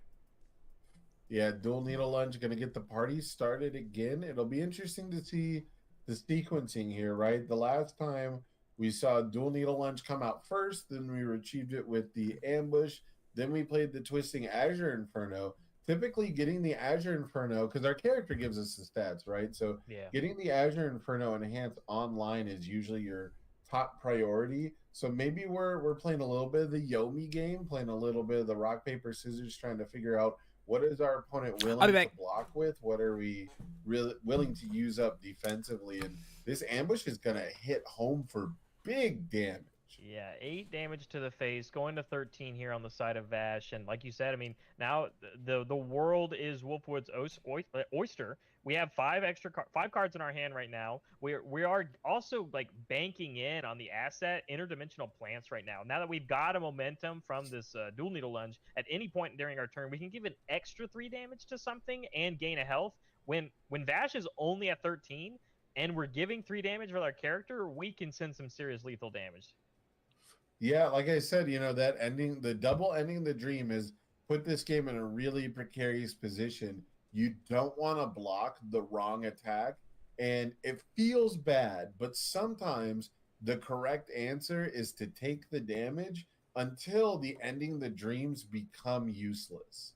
Yeah, dual needle lunge gonna get the party started again. It'll be interesting to see the sequencing here, right? The last time we saw dual needle lunge come out first, then we retrieved it with the ambush, then we played the twisting Azure Inferno. Typically getting the Azure Inferno, because our character gives us the stats, right? So Yeah. getting the Azure Inferno enhanced online is usually your top priority. So maybe we're playing a little bit of the Yomi game, playing a little bit of the rock, paper, scissors, trying to figure out what is our opponent willing to block with? What are we really willing to use up defensively? And this ambush is going to hit home for big damage. Yeah, 8 damage to the face, going to 13 here on the side of Vash, and like you said, I mean, now the world is Wolfwood's oyster. We have 5 cards in our hand right now. We are also like banking in on the asset interdimensional plants right now. Now that we've got a momentum from this dual needle lunge, at any point during our turn, we can give an extra 3 damage to something and gain a health. When Vash is only at 13 and we're giving 3 damage with our character, we can send some serious lethal damage. Yeah, like I said, that ending, the double ending the dream is put this game in a really precarious position. You don't want to block the wrong attack, and it feels bad, but sometimes the correct answer is to take the damage until the ending the dreams become useless.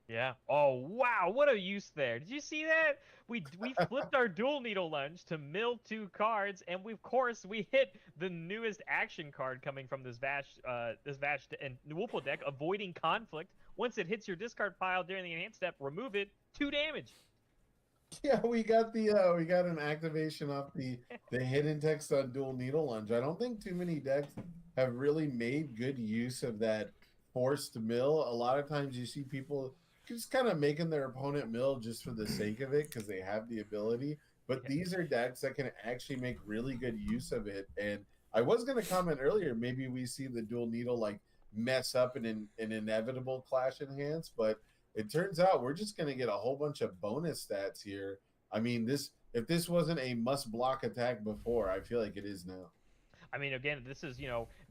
Yeah. Oh wow, what a use there! Did you see that? We flipped our dual needle lunge to mill 2 cards, and of course we hit the newest action card coming from this Vash and Wolfwood deck, avoiding conflict. Once it hits your discard pile during the enhanced step, remove it. 2 damage. Yeah, we got an activation off the hidden text on dual needle lunge. I don't think too many decks have really made good use of that forced mill. A lot of times you see people just kind of making their opponent mill just for the sake of it because they have the ability. But these are decks that can actually make really good use of it. And I was going to comment earlier, maybe we see the dual needle like mess up an inevitable clash enhance, but it turns out we're just going to get a whole bunch of bonus stats here. I mean, if this wasn't a must block attack before, I feel like it is now. I mean, again, this is,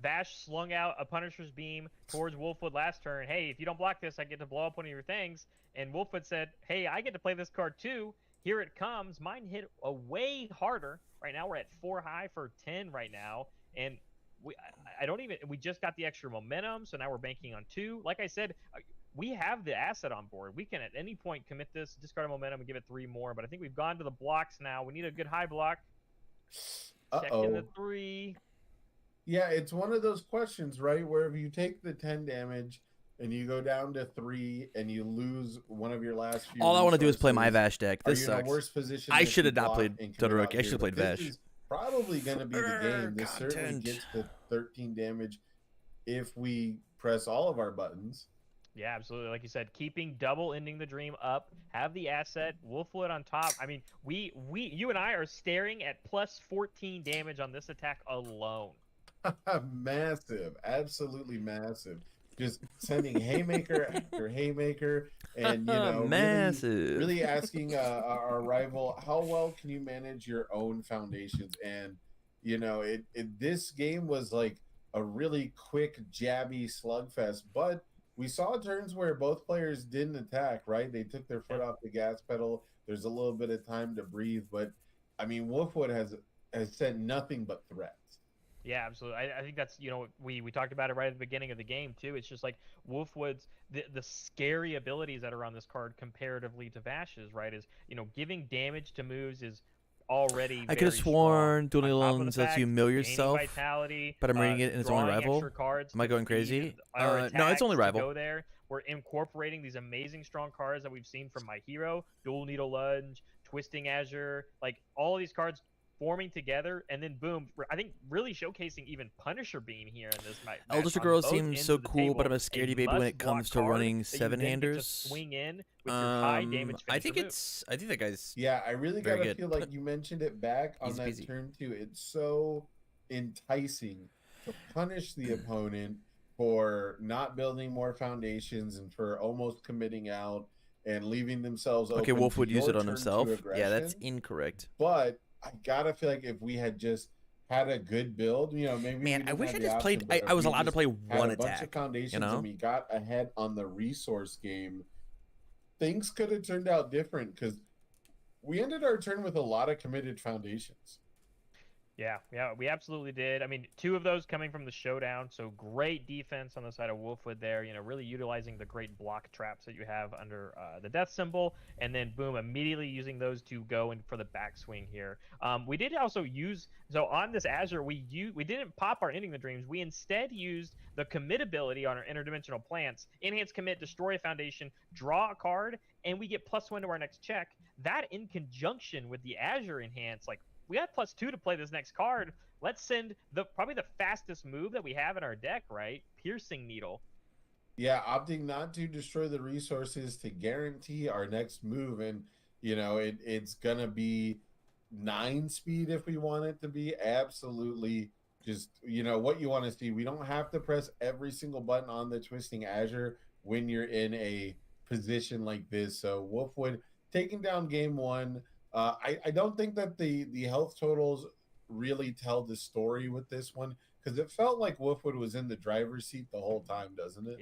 Vash slung out a Punisher's Beam towards Wolfwood last turn. Hey, if you don't block this, I get to blow up one of your things. And Wolfwood said, hey, I get to play this card too. Here it comes. Mine hit a way harder. Right now we're at 4 high for 10 right now. And we just got the extra momentum, so now we're banking on 2. Like I said, we have the asset on board. We can at any point commit this, discard a momentum, and give it 3 more. But I think we've gone to the blocks now. We need a good high block. Check in the 3. Yeah, it's one of those questions, right? Where if you take the 10 damage and you go down to 3 and you lose one of your last few, all I want to do is play my Vash deck. This are you sucks. in a worse position? I should have not played Todoroki. I should have played Vash. Vash. This is probably going to be the game. This certainly gets to 13 damage if we press all of our buttons. Yeah, absolutely. Like you said, keeping double ending the dream up, have the asset, Wolfwood on top. I mean, you and I are staring at plus 14 damage on this attack alone. Massive, absolutely massive. Just sending haymaker after haymaker, and massive. Really asking our rival, how well can you manage your own foundations? And this game was like a really quick, jabby slugfest, but we saw turns where both players didn't attack. Right, they took their foot off the gas pedal. There's a little bit of time to breathe, but I mean, Wolfwood has sent nothing but threats. Yeah, absolutely. I think that's, we talked about it right at the beginning of the game, too. It's just like Wolfwood's, the scary abilities that are on this card comparatively to Vash's, right, is, giving damage to moves is already I could have sworn dual needle lunge lets you mill yourself, vitality, but I'm reading it and it's only rival. Am I going crazy? No, it's only rival. Go there. We're incorporating these amazing strong cards that we've seen from My Hero, Dual Needle Lunge, Twisting Azure, like all these cards forming together, and then boom, I think really showcasing even Punisher Beam here in this match. Elder Girl seems so cool, but I'm a scaredy baby when it comes to running 7-handers. Swing in with your high damage. I think that guy's. Yeah, I really gotta feel like you mentioned it back on that turn too. It's so enticing to punish the opponent for not building more foundations and for almost committing out and leaving themselves open. Okay, Wolf would use it on to himself. aggression. Yeah, that's incorrect. But I gotta feel like if we had just had a good build, maybe. Man, I wish I just played. I was allowed to play one attack. Bunch of foundations, and we got ahead on the resource game. Things could have turned out different because we ended our turn with a lot of committed foundations. Yeah, we absolutely did. I mean, 2 of those coming from the showdown, so great defense on the side of Wolfwood there, really utilizing the great block traps that you have under the death symbol, and then boom, immediately using those to go in for the backswing here. We did also use, so on this Azure, we didn't pop our Ending the Dreams, we instead used the commit ability on our interdimensional plants, enhance commit, destroy a foundation, draw a card, and we get +1 to our next check. That in conjunction with the Azure enhance, like, we got +2 to play this next card. let's send probably the fastest move that we have in our deck, right? Piercing Needle. Yeah, opting not to destroy the resources to guarantee our next move, and it's gonna be 9 speed if we want it to be. Absolutely, just what you want to see. We don't have to press every single button on the Twisting Azure when you're in a position like this. So Wolfwood taking down game 1. I don't think that the health totals really tell the story with this one, because it felt like Wolfwood was in the driver's seat the whole time, doesn't it?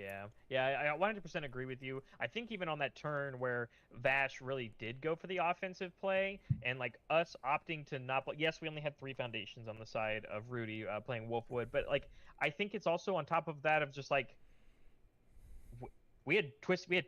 Yeah, I 100% agree with you. I think even on that turn where Vash really did go for the offensive play, and like us opting to not play. Yes, we only had 3 foundations on the side of Rudy playing Wolfwood, but like I think it's also on top of that of just like we had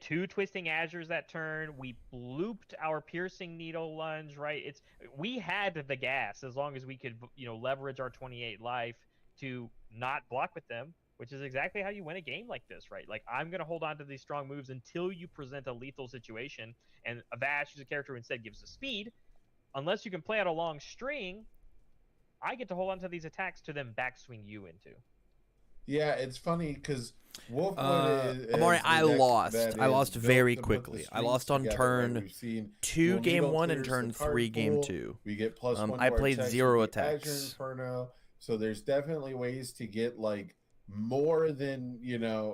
2 Twisting Azures that turn. We blooped our Piercing Needle lunge, right? We had the gas as long as we could leverage our 28 life to not block with them, which is exactly how you win a game like this, right? Like, I'm going to hold on to these strong moves until you present a lethal situation, and Vash, who's a character who instead gives us speed, unless you can play out a long string, I get to hold on to these attacks to then backswing you into. Yeah, it's funny because Wolfwood Amari, I lost very quickly. I lost on turn 2 game 1 and turn 3 game 2. We get +1. I played 0 Azure attacks. Inferno. So there's definitely ways to get like more than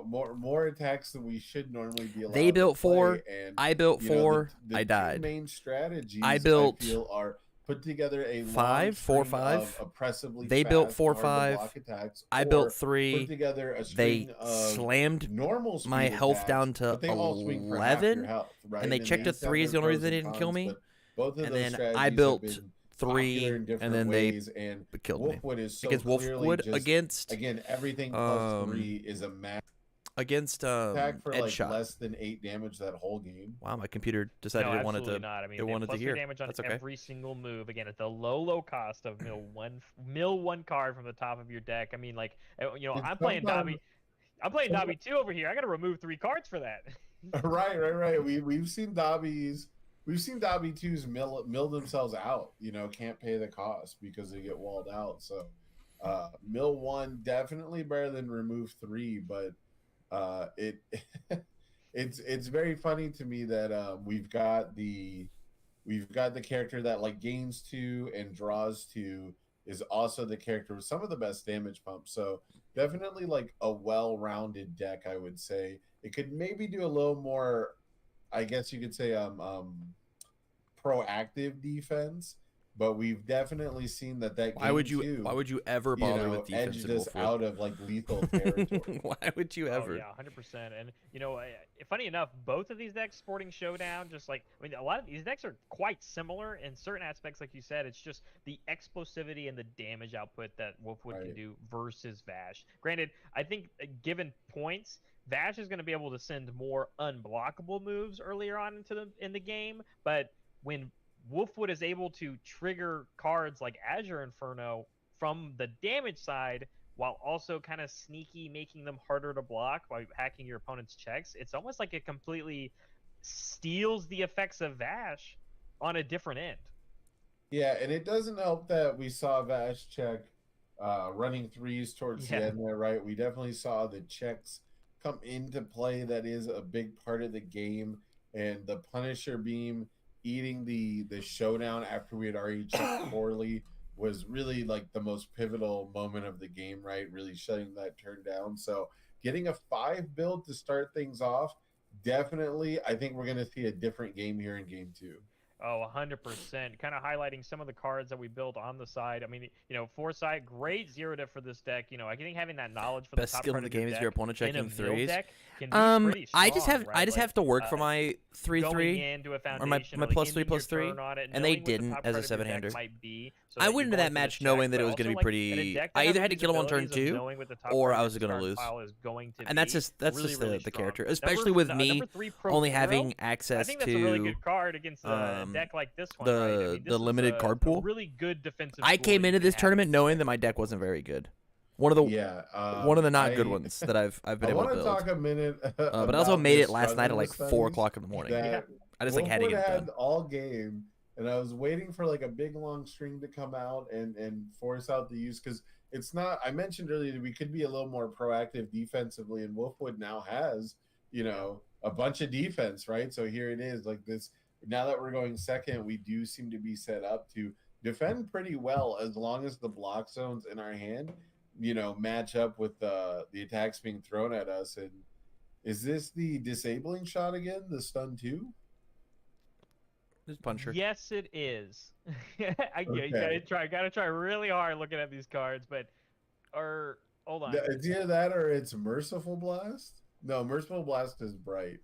more attacks than we should normally be allowed. They built to play. 4. And, I built 4. the I died. Main strategies I built I feel are put together a 5, 4, 5. Oppressively They fast, built 4, hard to 5. block attacks, I or built 3. Put together a They string of slammed normal speed my health attacks, down to but they all swing for half 11, your health, right? and they checked a each have 3 is the their only reason pros they and didn't kill cons, me. but both of And those then strategies I have built been 3, popular in different and then ways, they and killed me. Wolfwood is so Against clearly Wolfwood, just, against again, everything plus 3 is a max against attack for like Edgeshot. less than 8 damage that whole game. Wow, my computer decided No, it wanted absolutely to. not. I mean, it wanted to +3 hear. damage on That's okay. every single move. Again, at the low cost of mill one card from the top of your deck. I mean, like, I'm playing Dobby. I'm playing Dobby 2 over here. I got to remove 3 cards for that. Right. We've seen Dobby's. We've seen Dobby 2s mill themselves out. Can't pay the cost because they get walled out. So, mill 1 definitely better than remove 3, but it's very funny to me that we've got the character that like gains 2 and draws 2 is also the character with some of the best damage pumps. So definitely like a well-rounded deck, I would say. It could maybe do a little more, I guess you could say, proactive defense. But we've definitely seen that Why would you ever bother with defensive edged us Wolfwood? out of like lethal territory. Why would you ever? Oh, yeah, 100%. And funny enough, both of these decks, Sporting Showdown, a lot of these decks are quite similar in certain aspects. Like you said, it's just the explosivity and the damage output that Wolfwood can do versus Vash. Granted, I think given points, Vash is going to be able to send more unblockable moves earlier on in the game, but when Wolfwood is able to trigger cards like Azure Inferno from the damage side while also kind of sneaky making them harder to block by hacking your opponent's checks. It's almost like it completely steals the effects of Vash on a different end. Yeah, and it doesn't help that we saw Vash check running 3s towards the end there, right? We definitely saw the checks come into play. That is a big part of the game. And the Punisher Beam eating the showdown after we had already checked poorly was really like the most pivotal moment of the game, right? Really shutting that turn down. So getting a 5 build to start things off, definitely, I think we're going to see a different game here in game 2. Oh, 100%. Kind of highlighting some of the cards that we built on the side. I mean, Foresight, great zero diff for this deck. I think having that knowledge for Best the top skill part in the of your game is deck your opponent in a checking mill 3s. deck can be pretty strong, I just right? have to work for my Going 3/3 into a or my foundation, +3/+3, and they didn't as a 7-hander. I went into that match knowing that it was going to be pretty. I either had to kill him on turn 2, or I was going to lose. And that's just the character, especially with me only having access I think that's a really to good card against a deck like this one. Right? I mean, this the is limited card pool. Really good defensive. I tool came that into you this can have tournament in knowing deck. that my deck wasn't very good. One of the not good ones that I've been able to build. Talk a minute. But I also made it last night at like 4 o'clock in the morning. Yeah. I just like had to get it had done. all game and I was waiting for like a big long string to come out and force out the use because it's not. I mentioned earlier that we could be a little more proactive defensively, and Wolfwood now has a bunch of defense, right? So here it is, like this. Now that we're going second, we do seem to be set up to defend pretty well as long as the block zones in our hand, match up with the attacks being thrown at us. And is this the disabling shot again? The stun 2? This Punisher. Yes, it is. You Okay. gotta try really hard looking at these cards, but hold on. It's either that or it's Merciful Blast. No, Merciful Blast is bright.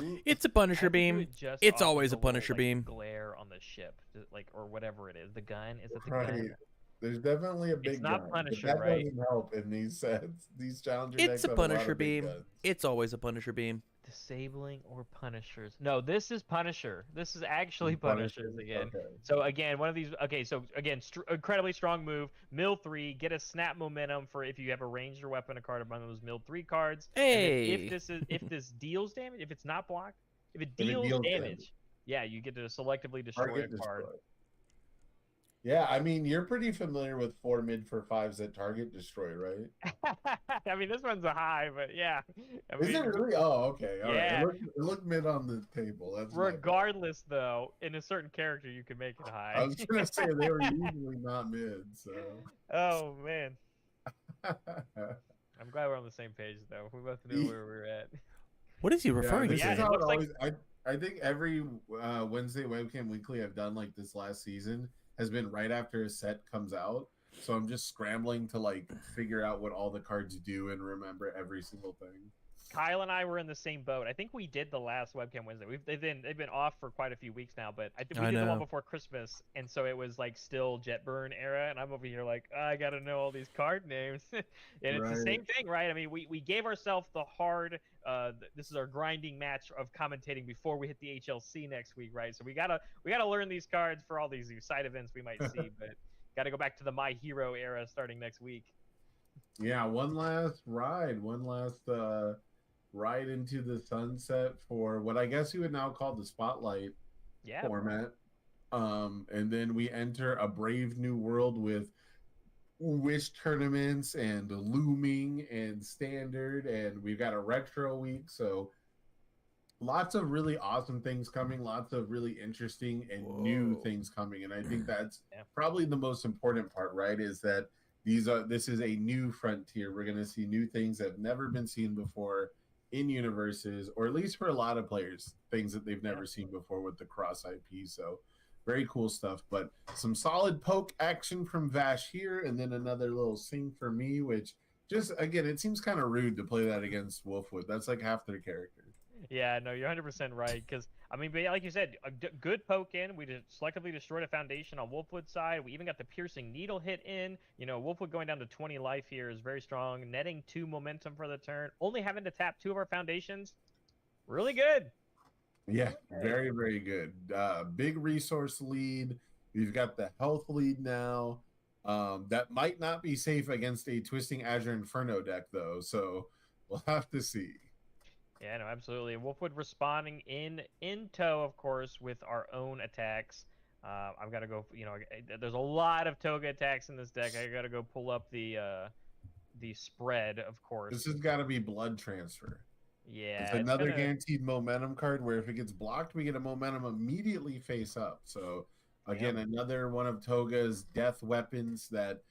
Ooh. It's a I Punisher have to do beam. it just It's off of always the a Punisher little, like, beam. glare on the ship, like, or whatever it is. The gun, is it the Right. gun? There's definitely a big not gun, Punisher, but that right? doesn't help in these sets. These challenger decks It's a have lot of Punisher big beam. guns. It's always a Punisher beam. Disabling or Punishers? No, this is Punisher. This is actually Punisher, Punishers again. okay. So again, one of these. Okay, so again, incredibly strong move. Mill 3, get a snap momentum for if you have a ranged or weapon, a card of one of those mill 3 cards. Hey. And then if this deals damage, if it's not blocked, if it If it deals deals damage, damage. yeah, you get to selectively destroy Target a card. destroy. Yeah, I mean, you're pretty familiar with 4 mid for 5s that target destroy, right? I mean, this one's a high, but yeah. I Is mean, it really? Oh, okay. All right. Yeah. It looked mid on the table. That's my bad. regardless, though, in a certain character, you can make it high. I was gonna say they were usually not mid, so. Oh man. I'm glad we're on the same page, though. We both knew where we were at. What is he referring this to? Yeah, is it how looks it like- always. I think every Wednesday webcam weekly I've done like this last season has been right after a set comes out. So I'm just scrambling to like figure out what all the cards do and remember every single thing. Kyle and I were in the same boat. I think we did the last webcam Wednesday. They've been off for quite a few weeks now, but we I did the one know. before Christmas, and so it was like still Jetburn era, and I'm over here like I gotta know all these card names, and it's the same thing, right? I mean, we gave ourselves the hard. This is our grinding match of commentating before we hit the HLC next week, right? So we gotta learn these cards for all these side events we might see, but gotta go back to the My Hero era starting next week. Yeah, one last ride into the sunset for what I guess you would now call the Spotlight Yeah. format. And then we enter a brave new world with Wish tournaments and Looming and Standard, and we've got a retro week, so lots of really awesome things coming, lots of really interesting and new Whoa. things coming. And I think that's Yeah. probably the most important part, right? Is that this is a new frontier. We're gonna see new things that have never been seen before in universes, or at least for a lot of players, things that they've never seen before with the cross IP. So very cool stuff. But some solid poke action from Vash here, and then another little sing for me, which just again, it seems kind of rude to play that against Wolfwood. That's like half their character. Yeah, no, you're 100% right. Because I mean, but like you said, a good poke in. We just selectively destroyed a foundation on Wolfwood's side. We even got the piercing needle hit in. You know, Wolfwood going down to 20 life here is very strong. Netting 2 momentum for the turn. Only having to tap 2 of our foundations. Really good. Yeah, very, very good. Big resource lead. We've got the health lead now. That might not be safe against a Twisting Azure Inferno deck, though. So we'll have to see. Yeah, no, absolutely. And Wolfwood responding in tow, of course, with our own attacks. I've got to go. You know, there's a lot of Toga attacks in this deck. I got to go pull up the spread, of course. This has got to be Blood Transfer. Yeah, It's it's another gonna- guaranteed momentum card where if it gets blocked, we get a momentum immediately face up. So again, another one of Toga's death weapons that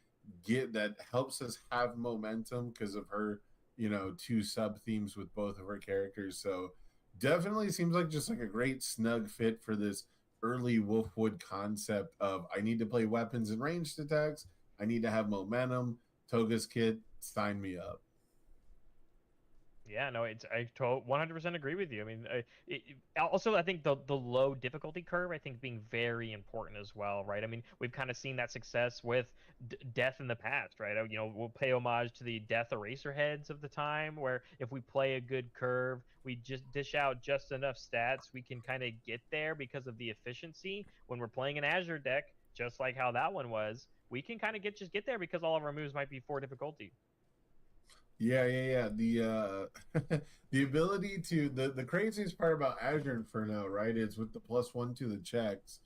helps us have momentum because of her, 2 sub themes with both of her characters. So definitely seems like just like a great snug fit for this early Wolfwood concept of I need to play weapons and ranged attacks. I need to have momentum. Toga's kit, sign me up. Yeah, no, I 100% agree with you. I mean, also I think the low difficulty curve, I think, being very important as well, right? I mean, we've kind of seen that success with Death in the past, right? You know, we'll pay homage to the Death Eraser heads of the time, where if we play a good curve, we just dish out just enough stats, we can kind of get there because of the efficiency. When we're playing an Azure deck, just like how that one was, we can kind of get there because all of our moves might be 4 difficulty. Yeah. The the ability to the craziest part about Azure Inferno, right, is with the +1 to the checks,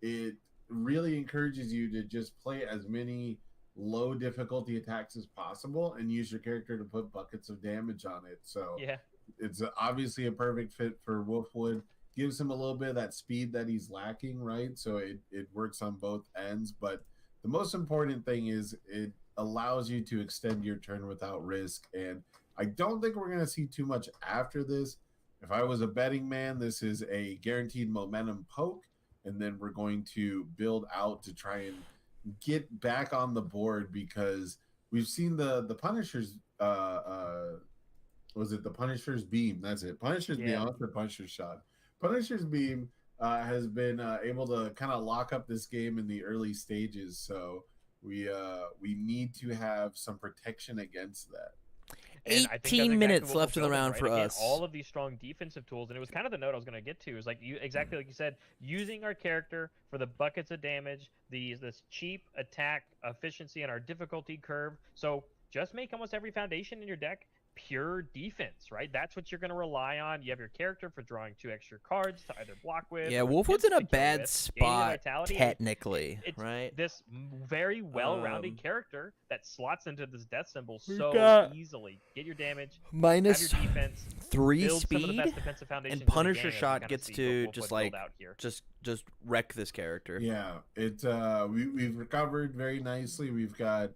it really encourages you to just play as many low difficulty attacks as possible and use your character to put buckets of damage on it. So Yeah. it's obviously a perfect fit for Wolfwood. Gives him a little bit of that speed that he's lacking, right? So it works on both ends. But the most important thing is it allows you to extend your turn without risk. And I don't think we're going to see too much after this. If I was a betting man, this is a guaranteed momentum poke. And then we're going to build out to try and get back on the board because we've seen the Punishers was it the Punisher's beam? That's it. Punisher's beam. Yeah. I the Punisher's shot. Punisher's beam has been able to kind of lock up this game in the early stages. So we need to have some protection against that. And I think that's 18 exactly minutes what we're left in the building, round right? for Again, us. all of these strong defensive tools, and it was kind of the note I was going to get to. Is like you exactly like you said, using our character for the buckets of damage, this cheap attack efficiency, and our difficulty curve. So just make almost every foundation in your deck pure defense, right? That's what you're going to rely on. You have your character for drawing 2 extra cards to either block with. Yeah, or Wolfwood's in a to kill bad with, gain spot vitality, and technically, it's right? this very well-rounded Um, character that slots into this death symbol we've so got easily. Get your damage, Minus have your defense, 3 build some of the speed, best defensive foundations in and the Punisher game, as we shot kinda gets see to Wolfwood just build like out here. just wreck this character. Yeah, we've recovered very nicely. We've got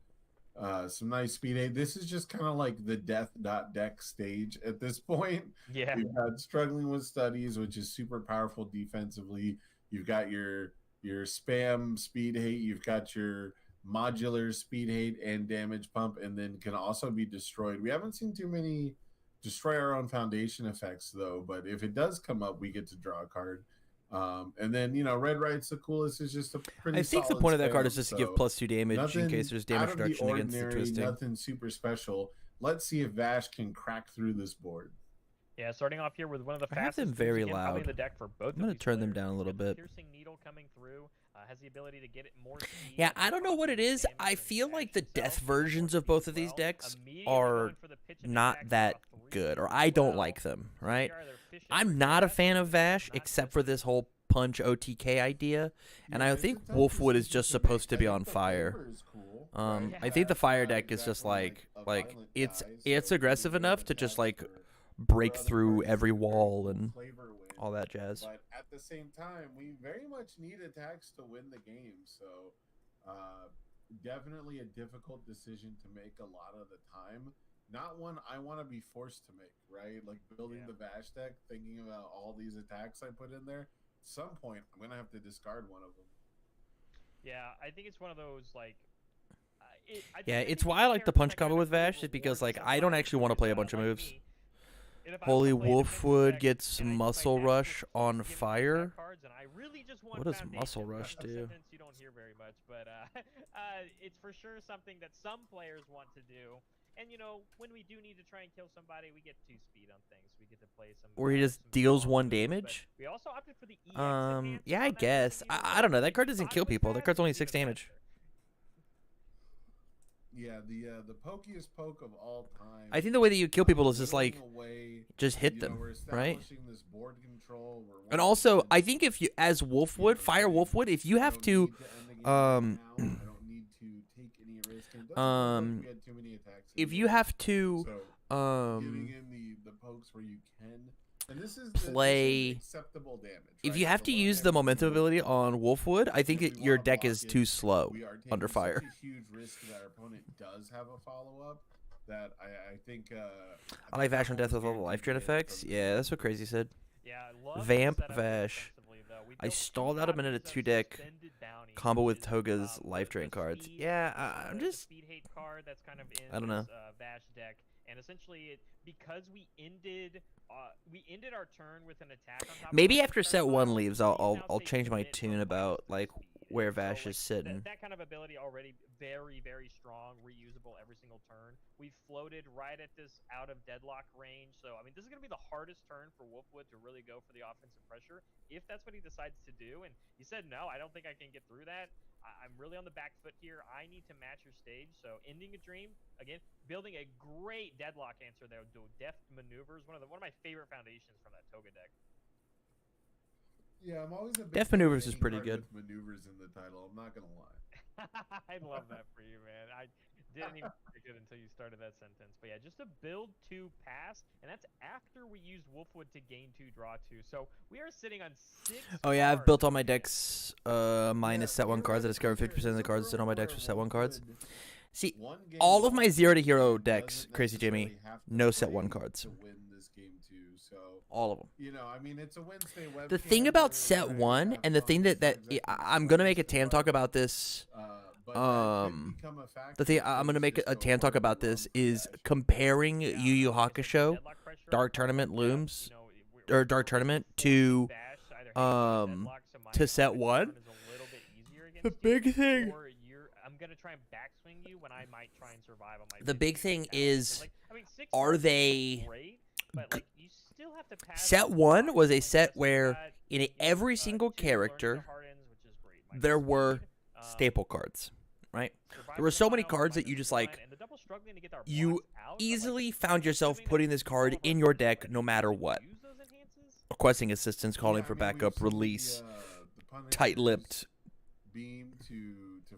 some nice speed aid. This is just kind of like the death.deck stage at this point. Yeah, We've got struggling with studies, which is super powerful defensively. You've got your spam speed hate. You've got your modular speed hate and damage pump, and then can also be destroyed. We haven't seen too many destroy our own foundation effects though, but if it does come up, we get to draw a card. And then Red Right's the coolest. Is just a pretty. I think the solid point of that card spam, is just to so give +2 damage in nothing case there's out damage of the reduction against the ordinary, twisting. Nothing super special. Let's see if Vash can crack through this board. yeah. Starting off here with one of the I have fastest them very moves again, probably in loud. the deck for both. I'm gonna of these turn them players. down a little Got the bit. Piercing needle coming through. Has the ability to get it more speed. Yeah, I don't know what it is. I feel like the death versions of both of these decks are not that good, or I don't like them, right? I'm not a fan of Vash, except for this whole punch OTK idea, and I think Wolfwood is just supposed to be on fire. I think the fire deck is just like it's aggressive enough to just like break through every wall and all that jazz. But at the same time, we very much need attacks to win the game. So definitely a difficult decision to make a lot of the time. Not one I want to be forced to make, right? Like building the Vash deck, thinking about all these attacks I put in there. At some point, I'm going to have to discard one of them. Yeah, I think it's one of those like. Yeah, it's why I like the punch combo with Vash, is because like I don't actually want to play a bunch of moves. Holy Wolfwood gets Muscle Rush on fire. What does Muscle Rush do? You don't hear very much, but it's for sure something that some players want to do. And when we do need to try and kill somebody, we get 2 speed on things. We get to play some. Where he just some deals strong 1 moves, damage. but we also opted for the EX enhancement Yeah, on I that guess. particular I don't know. one. That card doesn't Thought kill it was people. That bad, card's only even 6 damage. faster. Yeah, the pokiest poke of all time. I think the way that you kill people is just like Whittling away, just hit them, we're right? establishing this board control, we're And wanting also, to- I think if you, as Wolfwood, Fire Wolfwood, if you I have don't to, need end the game now. I don't need to take any risk. And it doesn't look like we had too many attacks if in you there. have to, So, getting in the pokes where you can, and this is play- acceptable damage. if right? you have It's to a low use the damage momentum move. ability on Wolfwood, I think If we your wanna deck block is it, too slow we are taking under fire. Such a huge risk that our opponent does have a follow up. That I think. I like Vash on Death with all the life drain effects. Yeah, that's what Crazy said. Yeah, I love Vamp the setup Vash. defensively, though. We I built stalled 2 out a minute at copies of 2-deck Suspended Bounty, combo with which is, Toga's the- life the drain cards. speed, Yeah, I'm the just speed hate card that's kind of in I don't know. this, Vash deck, and essentially because we ended our turn with an attack on top. maybe of after our set turn 1 pile, leaves, we I'll now I'll take change my minute tune for about minus like speed. where So, Vash like, is sitting. That kind of ability already very, very strong, reusable every single turn. We floated right at this out of deadlock range. So, I mean, this is going to be the hardest turn for Wolfwood to really go for the offensive pressure if that's what he decides to do. And he said, no, I don't think I can get through that. I'm really on the back foot here. I need to match your stage. So ending a dream again, building a great deadlock answer there. Do deft maneuvers. One of my favorite foundations from that Toga deck. Yeah, I'm always a big Def fan of Maneuvers is any pretty card good. with maneuvers in the title. I'm not gonna lie. I love that for you, man. I didn't even predict it until you started that sentence. But yeah, just a build 2 pass, and that's after we used Wolfwood to gain 2, draw 2. So we are sitting on 6. Oh yeah, I've built all my cards. decks minus set 1 you're cards. I right discovered here. 50% of the cards in all my decks Somewhere for set 1 cards. Wolfwood, See, one game all of my lost 0 to hero doesn't decks, Crazy Jimmy, necessarily have to no set play 1 cards. to win this game too. So All of them. you know, I mean, it's a Wednesday webcam. The thing about we're set gonna 1 have and the fun. thing It's that not exactly I'm gonna make a Wednesday, Tam talk about this. but that could Um, become a factor The thing if I'm gonna things make just a go Tam talk horribly about wrong this for is Dash. comparing Yeah, Yu Yu like I said, Hakusho deadlock pressure, Dark Tournament yeah, looms you know, or Dark Tournament to Dash, either have um, deadlock, so my to set turn 1. is a little bit easier The against you, big thing. or I'm gonna try and backswing you when I might try and survive on my. The big 15 thing attack challenge. is, Like, I mean, 6 are cards is they great, but like you still have to pass set on 1 five. was a Like, set yes, we where got, in you know, every single 2 learning to character hardens, which is great, minus there were speed, staple cards, right? survive There were to the so many final, cards that minus you just 1, like and the double struggling to get our you blocks out, but, like, easily found yourself assuming that putting this all card of our in your cards deck like, no matter can what. use those enhances? Requesting assistance, calling Yeah, for I mean, we've backup, seen release, the Punishers tight-lipped. beam to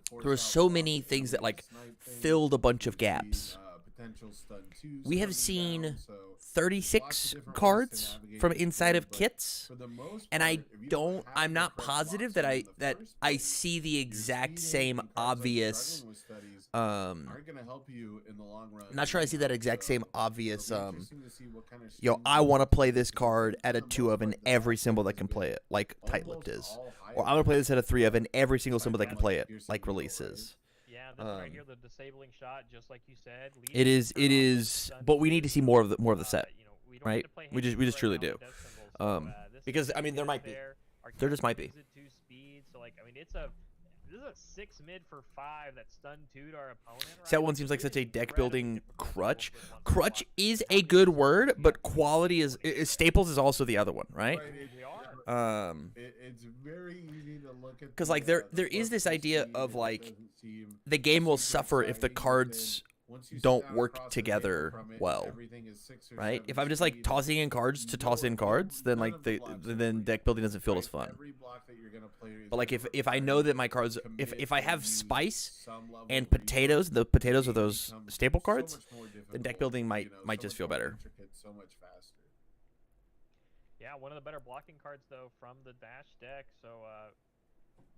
force There were out so blocks many to things that really like snipe things. filled a bunch of We've seen, gaps. potential stun twos We have coming seen down, so 36 lots of different ways to cards navigate from this inside board, of but kits, for the most and part, if you don't have I'm the not correct positive blocks that in I the first I place, see the your exact speed same and cards like obvious struggling with studies aren't gonna help you in the long run. not sure I see that exact So same obvious it'll be interesting to see what kind of yo, strings I you want to can play put this together. card at a For the 2 most of and part, the every Dash symbol deck that can has play been it, like almost Tight-Lipped is. all Or I'm gonna play this at a 3 of and every single Aside symbol that from, can play like, it, piercing like needle, releases. Yeah, this right Um, here, the disabling shot, just like you said. leads It to is, turn it off the is, stun but we need to twos. see more of the set. You know, we don't right? get to play We just Hands truly right now do. with death symbols, so, this Because, is I mean, there good might be. there. Our There just character might be. moves at 2 speed, so like I mean, this is a 6 mid for 5 that stun 2 to our opponent. Set right? 1 seems like It such is a deck incredibly building difficult to crutch. work with once Crutch blocked. is How a many good systems word, do you but have? quality is Staples is also the other one, right? They are. It's very easy to look at 'Cause, the, like, there the is this plus idea speed, of, and it like, doesn't seem the game will super suffer if the exciting, but cards then once you sit don't down work across the together table from it, well, everything is 6 or right? 7 If I'm just like speed, tossing in cards to toss in cards, then like then deck building doesn't feel as fun. Every block that you're gonna play is But like gonna if I require know you that my to cards commit if I and have use spice some level and of resource, potatoes, the potatoes are the game those becomes staple so cards, much more then deck difficult, building you might know, might so just much feel more better. intricate, so much faster. Yeah, one of the better blocking cards though from the Dash deck. So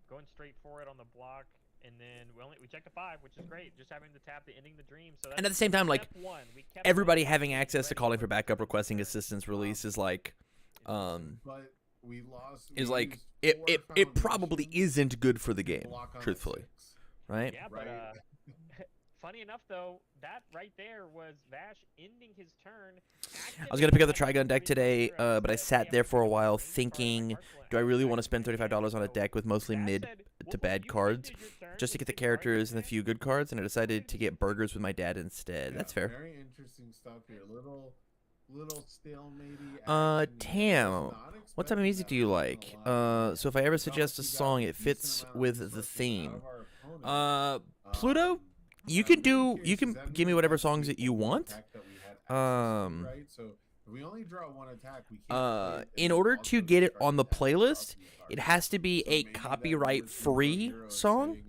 going straight for it on the block, and then we checked a 5, which is great. Just having to tap the ending the dream. So And at the same time, like, step 1. We kept everybody it having access to ready calling for the backup, next requesting turn. assistance, release is like But we lost. is we like used it 4 it probably foundations isn't good for the to game, block on a truthfully, 6. right? Yeah, but Right. funny enough though, that right there was Vash ending his turn. I was gonna pick up the Trigun deck today, but I sat there for a while thinking, do I really want to spend $35 on a deck with mostly mid to bad cards just to get the characters and a few good cards? And I decided to get burgers with my dad instead. Yeah, That's fair. Very interesting stuff here. Little stalemate. Tam, what type of music do you like? So if I ever suggest a song, it fits with the theme. Pluto, you can give me whatever songs that you want. Right? So if we only draw 1 attack, we can't play it, In and order also to get it discard on the attacks playlist, of the it card. has to be So a maybe that copyright-free superhero song,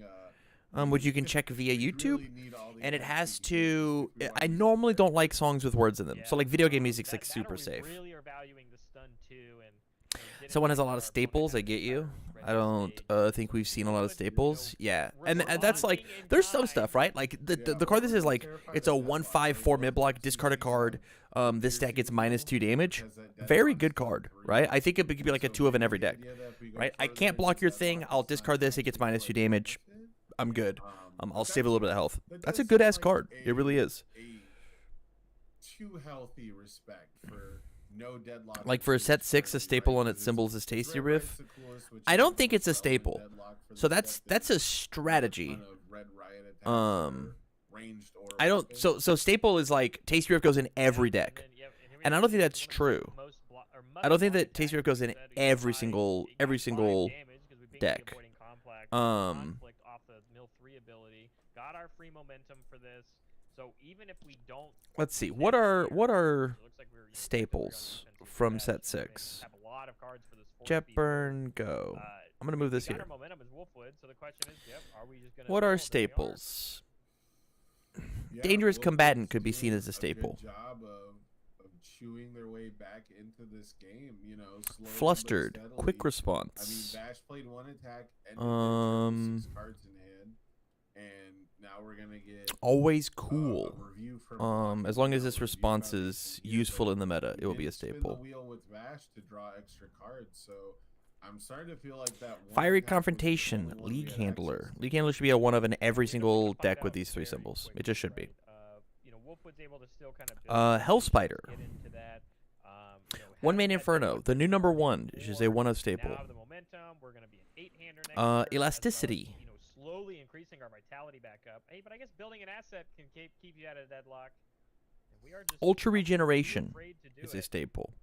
saying, which you can check via "We YouTube. really need all the And it attacks has we can use to. if we want I to use normally it." don't like songs with words in them. So like video game music's like that super or we safe. Really are valuing the stun too, and didn't Someone has a let lot our of opponent staples. have I get the you. entire I don't stage. think we've seen a lot of But, staples. Yeah, and we're that's like bonding in there's some time. stuff, right? Like the card this is like it's a 1/5/4 mid block. Discard a card. This deck gets -2 damage. Very good card, right? I think it could be like a 2 of in every deck, right? I can't block your thing. I'll discard this. It gets -2 damage. I'm good. I'll save a little bit of health. That's a good ass card. It really is. Too healthy respect for no deadlock. Like for a set 6, a staple on its symbols is Tasty Riff. I don't think it's a staple. So that's a strategy. I don't. So staple is like Tasty Riff goes in every deck. And I don't think that's true. I don't think that Tasty Riff goes in every single deck. free ability, got our free momentum for this. So even if we don't, Let's see. win What it are here, what are it looks like we're, staples pretty on defense from with set Bash. I mean, 6? have a lot of cards for this 4-speed Jet move. burn, go. I'm gonna move this we got here. our momentum as Wolfwood, so the question is, are we just gonna? What are build, and we staples? Yeah, Dangerous Wolfwood's combatant could be seen doing as a staple. good job of chewing their way back into this game. You know, slowly but Flustered, steadily. quick I mean, response. Bash played one attack and with 6 cards in hand, and now we're gonna get Always a cool. review from As long as you know, this review response from is the useful in the meta, we it will be a didn't spin staple. the wheel with Bash to draw extra cards, so I'm starting to feel like that. one Fiery attack was the confrontation, only one we league had handler. access to. League handler should be a one of in every We're gonna single find deck with out these 3 very symbols. It quickly, just should be. right? You know, Wolfwood's able to still kind of build Hell Spider. get into that. You know, One have man that Inferno, deadlock the new number 1, before. which is a 1-of Now staple. have the momentum. We're gonna be an 8-hander next turn, as well as, Elasticity. you know, slowly increasing our vitality back up. Hey, but I guess building an asset can keep you out of deadlock. And we are just Ultra too regeneration afraid to do is a it. staple.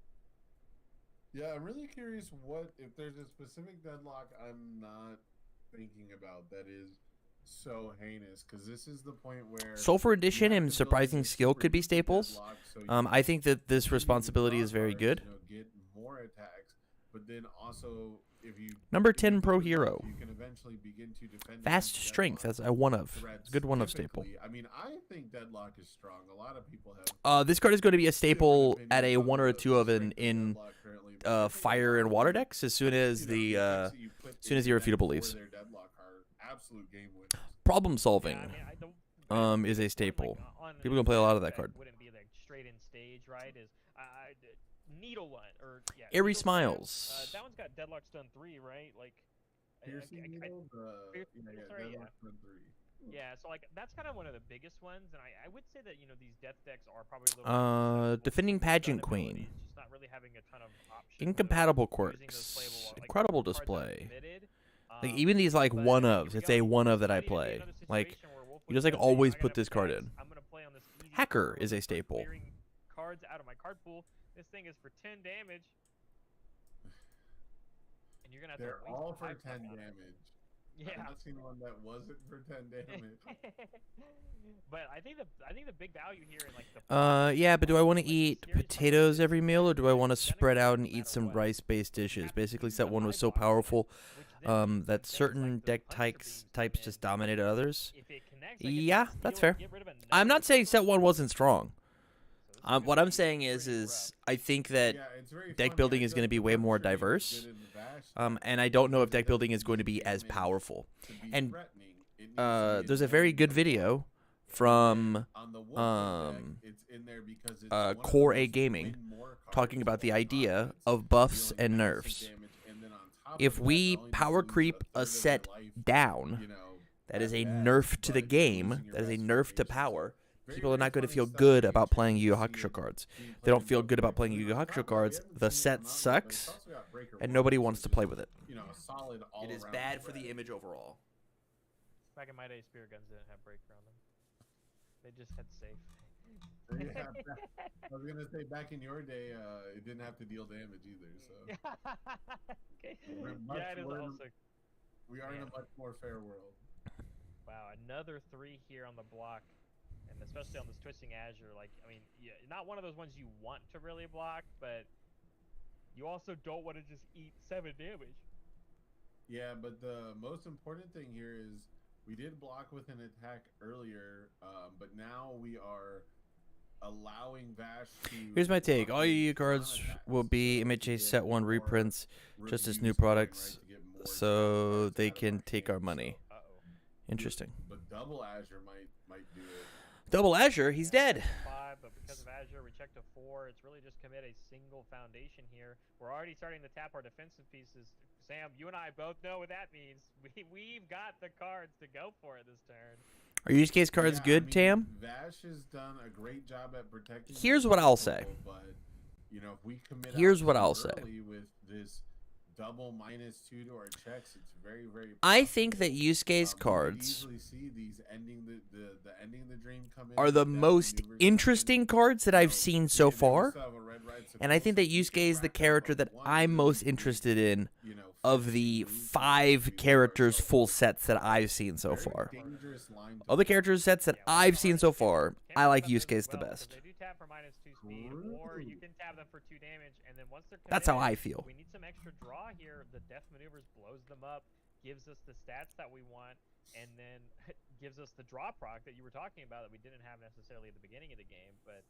Yeah, I'm really curious what if there's a specific deadlock I'm not thinking about that is so heinous, because this is the point where Sulfur you Edition have and to build surprising this skill super could be deep staples. deadlock so you I think that this continue to responsibility draw is very cards, good. you know, get more attacks, but then also if you Number if you 10 do Pro enough, Hero. you can eventually begin to defend Fast against strength, deadlock that's a 1-of. threats It's a good 1-of staple. typically. I mean, I think deadlock is strong. A lot of people have This card is going to be a different staple at a opinions on 1 or a the 2 of strength in deadlock currently, but I think a fire lot and of water them, decks as soon as you know, the attacks that you put as soon as in the deck irrefutable for leaves. their deadlock are absolute game winners. Problem Yeah, solving. I mean, I don't- Is a one, like, staple. on People can play a lot of that that card. Wouldn't be like straight in stage, right? Is Needle One or yeah. Airy Needle Slam, Smiles. that one's got Deadlock Stun 3, right? Like. Piercing needle, Piercing yeah, needle, sorry, yeah. deadlock on 3. Yeah, so like that's kind of one of the biggest ones, and I would say that these death decks are probably a little bit more susceptible Defending to Pageant stun Queen. abilities, just not really having a ton of options. Incompatible using those quirks. playable, like, Incredible cards that are display. committed. Like even these like But 1-ofs, here we it's go. a 1-of that Might I even be play. another Like situation where Wolfwood you just like says, "Hey, always I got put enough this card decks, in. I'm gonna play on this easy Hacker card is a where I'm staple. clearing cards out of my card pool. This thing is for 10 damage, and you're gonna have They're to waste all a for life 10 on it. damage. Yeah. I've not seen one that wasn't for 10 damage. But I think the big value here in like the Yeah, but do I want to like, the eat scary part potatoes is every meal, or do I want to it's gonna spread go out no and eat matter some what. rice-based You dishes? have to Basically, use set the 1 was so high box, powerful which then means that things certain like the deck Hunter types Beams come types in, just dominated others. if it connects, like, if Yeah, you that's steal fair. it, get rid of I'm another not saying set 1 control, wasn't strong. so this is gonna What I'm be saying is pretty rough. I think that Yeah, it's very deck funny. building I is feel going to like be the way more Hunter Beam is diverse. good in the Bash deck And I don't know if because it deck building doesn't is going to use be as damage powerful. to be And, threatening. It needs to be There's a very annoying good to video play. from On the Wolfwood deck, it's in there because it's one of the Core A most Gaming win more talking cards about the of all idea time. of buffs Dealing and massive nerfs. damage, and then on top If of that, we not only do you power lose creep third a of your set life, down, you know, that is a at nerf best, to the but game. losing your That is a rest nerf to formation. power. Very, People are very not going to funny feel stuff good that about you playing see Yu Yu Hakusho it cards. being They played don't in feel both good about decks. playing And Yu then Yu on top Hakusho of that, we cards. haven't The seen set Konami, but it's sucks, also got Breaker and One, nobody which wants is to just, play with it. you know, a solid all It is around bad for threat. the image overall. Back in my day, Spirit Guns didn't have breaker on them. They just had safe. Yeah, I was gonna say back in your day, it didn't have to deal damage either. So Okay. We're much Yeah, it is more- also. we are in a Man. much more fair world. Wow, another 3 here on the block, and especially on this Twisting Azure. Like, I mean, yeah, not one of those ones you want to really block, but you also don't want to just eat 7 damage. Yeah, but the most important thing here is we did block with an attack earlier, but now we are allowing Vash to. Here's my take. All block Yu Yu with cards non-attacks, will be so MHA to set get 1 more reprints just as new reviews going, products, right, to get more so cards they out of can our take our hands, money. so- Uh-oh. Interesting. But Double Azure might do it. Double Azure, he's Yeah, dead. 5, but because of Azure, we checked to 4. It's really just commit a single foundation here. We're already starting to tap our defensive pieces. Sam, you and I both know what that means. We've got the cards to go for it this turn. Are use case cards Yeah, I good, mean, Tam? Vash has done a great job at protecting. Here's the what I'll control, say. But you know, if we commit Here's out what too I'll say. early with this double -2 to our checks, it's very, very. I possible. think that use case We could cards easily see these ending the ending the dream come in are the with that most maneuvers come in. interesting cards that I've So, seen yeah, so they far. still have a red, right, And I think that supposedly Yusuke is the rack up character a that 1 I'm to, most interested in you know, of the 5 characters full sets that I've seen so Very far. dangerous line to Of the play. characters sets that I've seen so far, I like use case the best. They do tap for -2 speed, or you can tap them for 2 damage, and then once they're That's how committed, I feel. we need some extra draw here. The Death Maneuvers blows them up, gives us the stats that we want, and then gives us the draw proc that you were talking about that we didn't have necessarily at the beginning of the game. But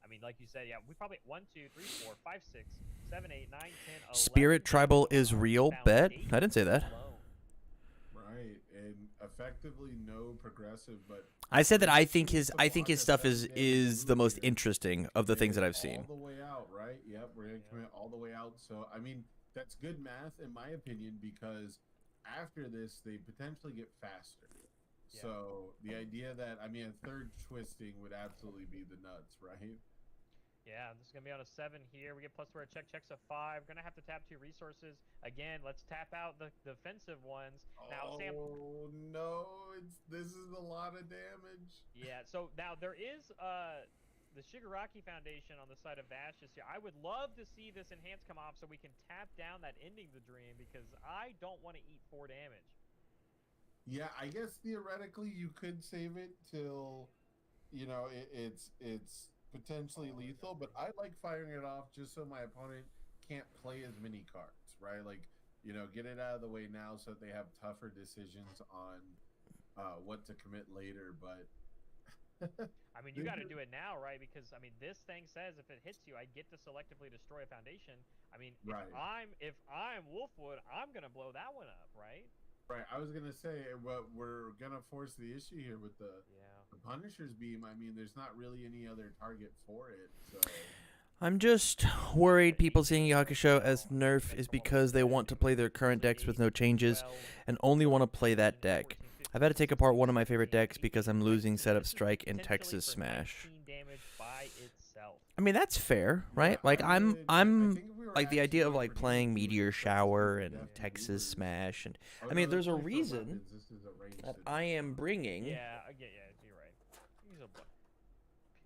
I mean, like you said, yeah, we probably 1, 2, 3, 4, 5, 6, 7, 8, 9, 10, 11. Spirit Tribal is real, Found bet. 8 I didn't say that. alone. Right, and effectively no progressive, but I said that I think his stuff is the most interesting of the things that I've all seen. the way out, right? Yep, we're gonna commit all the way out. So I mean, that's good math in my opinion, because after this they potentially get faster. Yeah. So the idea that, I mean, a third twisting would absolutely be the nuts, right? Yeah, this is gonna be on a 7 here. We get plus for a check. Check's a 5. Gonna have to tap 2 resources again. Let's tap out the defensive ones. Now, Sam. Oh no, this is a lot of damage. Yeah. So now there is the Shigaraki Foundation on the side of Vash this year. I would love to see this enhance come off so we can tap down that ending the dream, because I don't want to eat 4 damage. Yeah, I guess theoretically you could save it till, you know, it's potentially lethal, but I like firing it off just so my opponent can't play as many cards, right? Like, you know, get it out of the way now so that they have tougher decisions on what to commit later. But I mean, you got to do it now, right? Because I mean, this thing says if it hits you, I get to selectively destroy a foundation. I mean, Right. if I'm Wolfwood, I'm gonna blow that one up, right? right, I was gonna say, but we're gonna force the issue here with the Yeah. Punisher's beam. I mean, there's not really any other target for it, so. I'm just worried people seeing Yu Yu Hakusho as nerf is because they want to play their current decks with no changes and only want to play that deck. I've had to take apart one of my favorite decks because I'm losing Setup Strike and Texas Smash. I mean, that's fair, right? Like I'm like the idea of like playing Meteor Shower and Texas Smash, and I mean, there's a reason that I am bringing. Yeah, you're right. Use a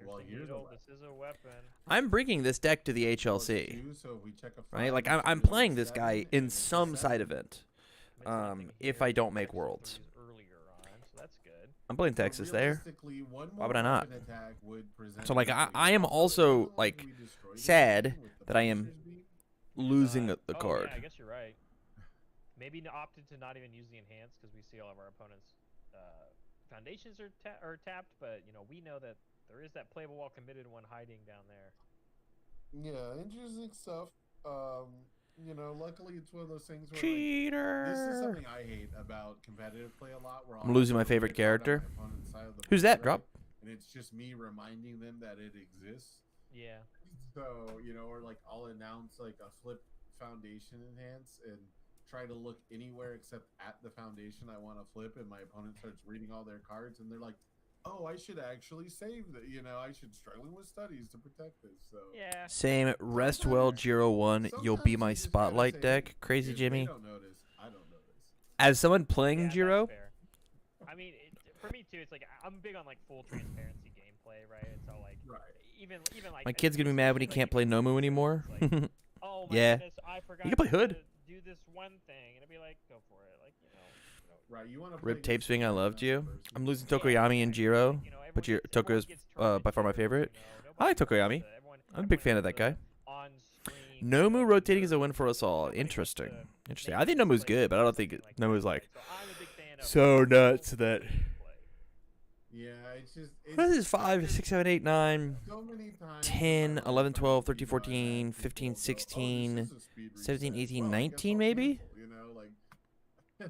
Well, piercing here's a needle. weapon. This is a weapon. I'm bringing this deck to the HLC, right? Like I'm playing this guy in some side event. If I don't make Worlds. Earlier on, so that's good. I'm playing Texas there. Why would I not? So like I am also like sad that I am losing the Oh, card. yeah, I guess you're right. Maybe opted to not even use the enhance because we see all of our opponents' foundations are tapped, but you know we know that there is that playable while committed one hiding down there. Yeah, interesting stuff. You know, luckily it's one of those things where like, Cheater. this is something I hate about competitive play a lot. Where I'm losing my favorite character. Who's that? Drop. And it's just me reminding them that it exists. Yeah. So, you know, or like I'll announce like a flip foundation enhance and try to look anywhere except at the foundation I want to flip, and my opponent starts reading all their cards and they're like, oh, I should actually save that. You know, I should struggling with studies to protect this. So Yeah. Same. Rest well, Giro 1. You'll be my sometimes you just gotta spotlight say, deck. Crazy if Jimmy. They don't notice. I don't notice. As someone playing Yeah, that's Giro, fair. I mean, for me too, it's like I'm big on like full transparency gameplay, right? And so like Right. even like my kid's gonna be mad when he like, can't play even Nomu Hood, anymore. it's like, oh my Yeah. goodness, I forgot. can play to Hood. Do this one thing, and it'd be like, go for it, like you know. Right. You want to Rip Tape Swing, I loved you. I'm losing Tokoyami and exactly. Giro, You know, but everyone Toko is gets turned by far my into, favorite. you know, I like nobody Tokoyami. wants to- everyone- I'm a big fan everyone of that wants guy. the on-screen Nomu stuff, rotating is so a win for us all. nobody gets Interesting. to Interesting. make I think these Nomu's plays good, but I don't think something like Nomu's that, like right? So I'm a big fan of so full nuts that. gameplay. Yeah, it's just. It's, What is this? 5, 6, 7, 8, 9, so many times 10, where, 11, like, 12, you 13, know, 14, I have 15, people go, "Oh, 16, this is a speed 17, reset. 18, Well, I guess 19 I'll maybe? cancel," you know, like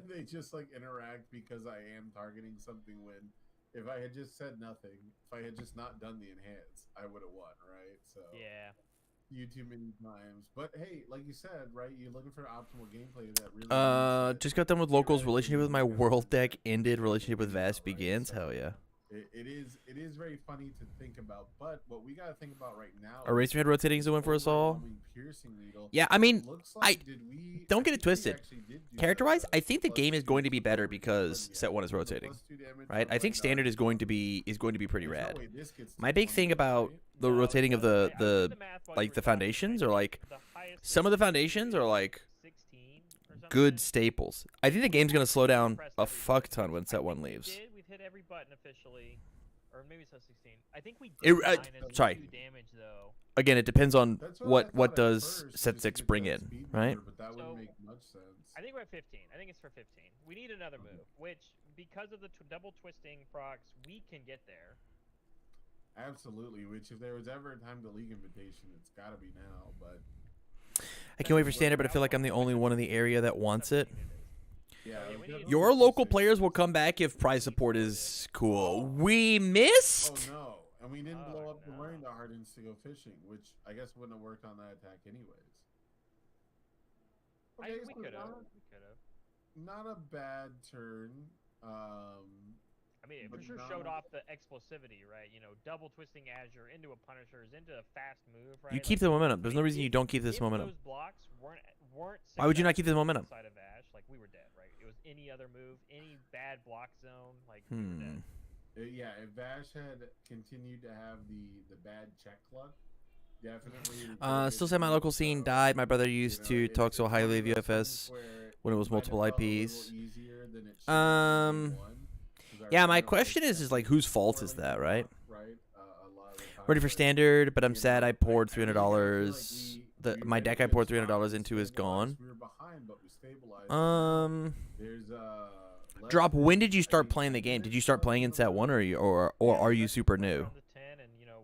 they just like interact because I am targeting something. When if I had just said nothing, if I had just not done the enhance, I would have won, right? So Yeah. you too many times. But hey, like you said, right? You're looking for optimal gameplay that really. Just got done with locals. Relationship with my world deck ended. Relationship with Vast begins. Hell yeah. It is very funny to think about, but what we gotta think about right now. Eraserhead rotating is a win for us all. overwhelming piercing needle. Yeah, I mean, Looks I- like, don't get it twisted. Character-wise, I think the game is going to be better because set 1 is rotating, right? I think standard is going to be pretty rad. My big thing about the No, rotating of I did the math while you like were the talking. foundations I are think like the highest some of the is foundations are like 16 or something good staples. I think the game's gonna slow down Press a every fuck button. ton when set I one think we leaves. did. We've hit every button officially, or maybe it's 16. I think we It- did minus sorry. 2 damage though. Again, it depends on That's I what thought at does first, set just to 6 get bring that in, speed right? number, but that So, would make much sense. I think we're at 15. I think it's for 15. We need another move, which because of the double twisting procs, we can get there. Absolutely. Which, if there was ever a time to League Invitation, it's got to be now. But I can't wait for standard, but I feel like I'm the only one in the area that wants it. 17 is. yeah, yeah, it we was need- definitely Your local 6. players will come back if prize support is cool. We missed. Oh no! And we didn't Oh, blow up the no. Marine Hardens to go fishing, which I guess wouldn't have worked on that attack anyways. We so could have. not- We could have. Not a bad turn. I mean, it But for sure not- showed off the explosivity, right? You know, double twisting Azure into a Punisher's into a fast move, right? You keep the momentum. There's no reason you don't keep this if momentum. Those blocks weren't. Why would you not keep this successful momentum? Inside of Ash, like we were dead, right? It was any other move, any bad block zone, like we were dead. Yeah, if Vash had continued to have the bad check luck, definitely. we could've Still been say my good, local scene so, died. My brother used to it's- talk so it's highly one of those UFS things where when it was might have multiple felt a little IPs. easier than it should have been day one, 'cause our Yeah, my turnover question was is like whose fault is poorly that, right? right? A lot of the time, Ready for but, standard, but I'm you sad know, I poured I really kinda feel like $300. we My read deck a I good poured spot, $300 we into is stabilized, gone. We were behind, but we stabilized. There's Drop. When did you I start think playing the 10 game? Did minutes you start left playing in in the set match. one, or Yeah, are we you started super playing new? around the 10, and you know,